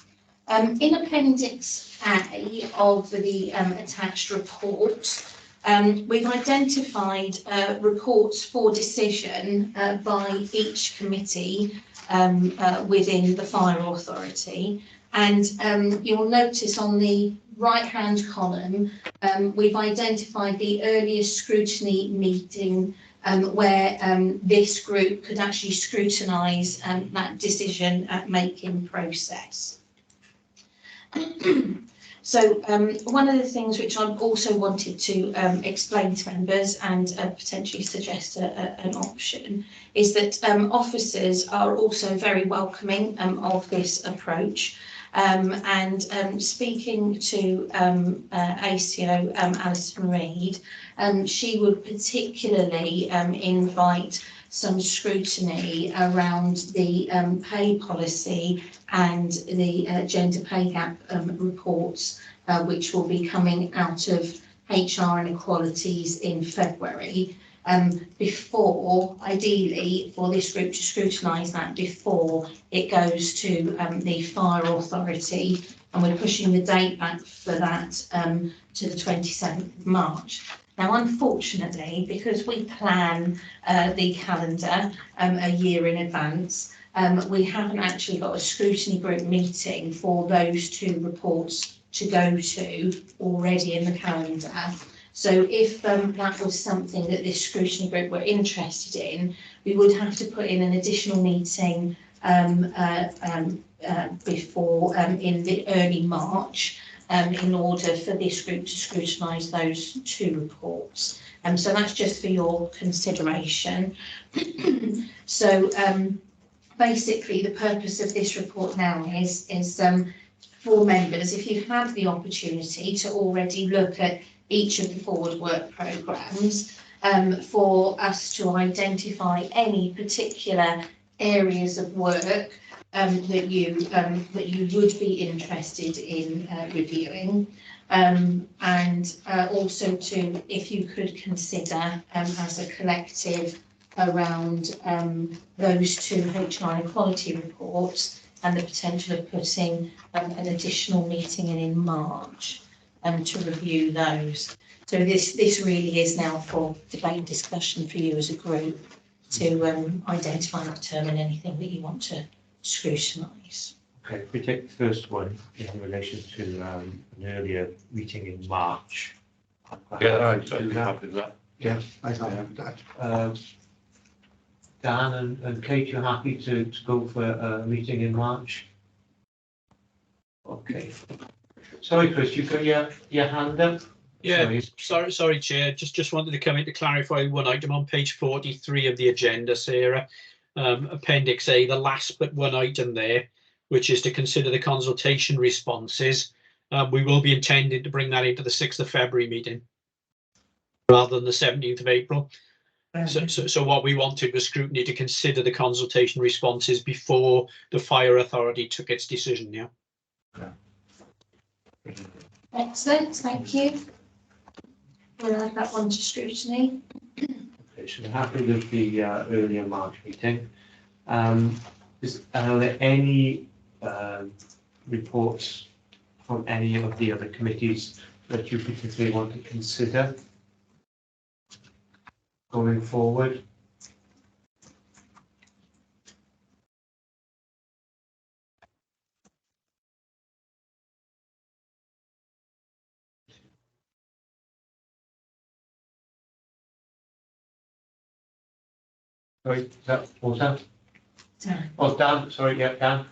In Appendix A of the attached report, we've identified reports for decision by each committee within the Fire Authority. And you'll notice on the right-hand column, we've identified the earliest scrutiny meeting where this group could actually scrutinise that decision-making process. So one of the things which I also wanted to explain to members and potentially suggest an option is that officers are also very welcoming of this approach. Speaking to ACO Alison Reid, she would particularly invite some scrutiny around the pay policy and the gender pay gap reports, which will be coming out of HR inequalities in February. Before, ideally, for this group to scrutinise that before it goes to the Fire Authority, and we're pushing the date back for that to the 27th of March. Now, unfortunately, because we plan the calendar a year in advance, we haven't actually got a scrutiny group meeting for those two reports to go to already in the calendar. So if that was something that this scrutiny group were interested in, we would have to put in an additional meeting before in the early March in order for this group to scrutinise those two reports. So that's just for your consideration. So basically the purpose of this report now is for members, if you've had the opportunity to already look at each of the forward work programmes, for us to identify any particular areas of work that you would be interested in reviewing, and also to, if you could consider as a collective around those two HR equality reports and the potential of putting an additional meeting in March. to review those. So this really is now for debate and discussion for you as a group to identify that term and anything that you want to scrutinise. Okay, if we take the first one in relation to an earlier meeting in March. Yeah, I'd be happy with that. Yeah. I have that. Dan and Kate, you're happy to go for a meeting in March? Okay. Sorry, Chris, you've got your hand up? Yeah, sorry, Chair. Just wanted to come in to clarify one item on page 43 of the agenda, Sarah. Appendix A, the last but one item there, which is to consider the consultation responses. We will be intending to bring that into the 6th of February meeting rather than the 17th of April. So what we wanted was scrutiny to consider the consultation responses before the fire authority took its decision. Yeah. Excellent, thank you. We'll add that one to scrutiny. Okay, so we're happy with the earlier March meeting. Are there any reports from any of the other committees that you particularly want to consider going forward? Sorry, is that Dan? Oh, Dan, sorry, yeah, Dan.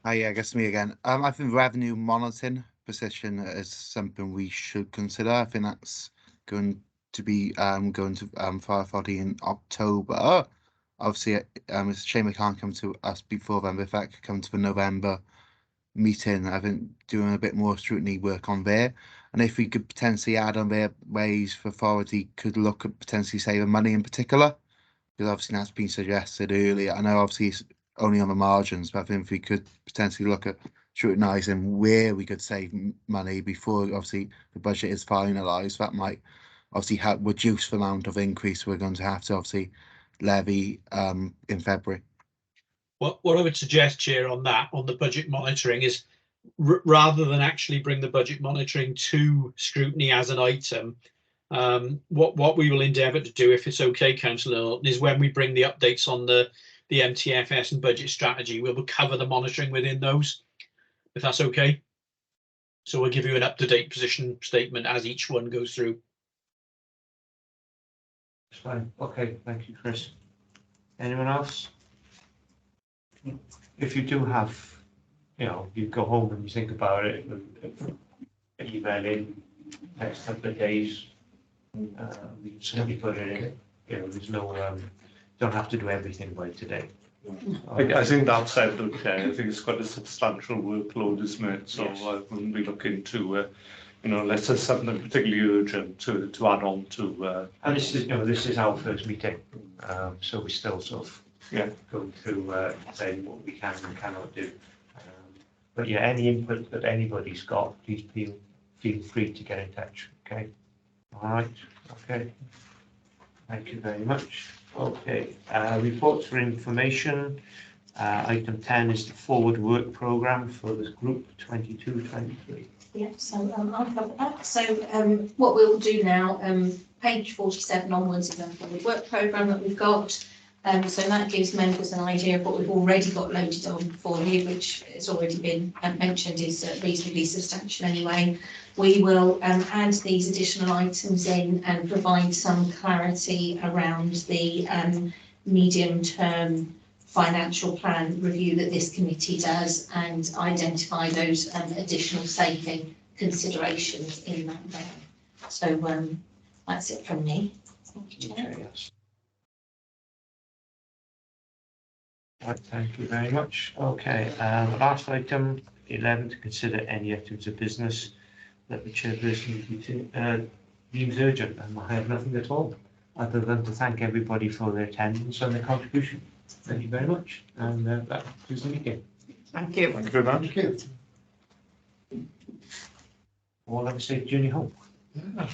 Yeah, I guess me again. I think revenue monitoring position is something we should consider. I think that's going to be going to fire authority in October. Obviously, it's a shame it can't come to us before then, but if that could come to the November meeting, I think doing a bit more scrutiny work on there. And if we could potentially add on there ways for authority could look at potentially saving money in particular, because obviously that's been suggested earlier. I know obviously it's only on the margins, but I think if we could potentially look at scrutinising where we could save money before obviously the budget is finalised, that might obviously help reduce the amount of increase we're going to have to obviously levy in February. What I would suggest, Chair, on the budget monitoring is rather than actually bring the budget monitoring to scrutiny as an item, what we will endeavour to do, if it's okay, Councillor, is when we bring the updates on the MTFS and budget strategy, we will cover the monitoring within those, if that's okay. So we'll give you an up-to-date position statement as each one goes through. That's fine. Okay, thank you, Chris. Anyone else? If you do have, you go home and you think about it, email in next couple of days, we can certainly put it in. There's no, don't have to do everything by today. I think that said, okay, I think it's got a substantial workload, isn't it? So yes. I wouldn't be looking to, unless there's something particularly urgent to add on to. And this is our first meeting, so we still sort of go through saying what we can and cannot do. But yeah, any input that anybody's got, please feel free to get in touch. Okay. All right. Okay. Thank you very much. Okay. Reports for information. Item 10 is the forward work programme for the group 22-23. Yeah, so I'll cover that. So what we'll do now, page 47 onwards is the forward work programme that we've got. So that gives members an idea of what we've already got loaded on for you, which has already been mentioned is reasonably substantial anyway. We will add these additional items in and provide some clarity around the medium-term financial plan review that this committee does and identify those additional saving considerations in that way. So that's it from me. Thank you, Chair. Okay, yes. Right, thank you very much. Okay, last item 11, to consider any items of business that the chairperson deems urgent, and I have nothing at all other than to thank everybody for their attendance and their contribution. Thank you very much, and that concludes the meeting. Thank you. Thank you very much. Thank you. All have a safe journey home. Yeah.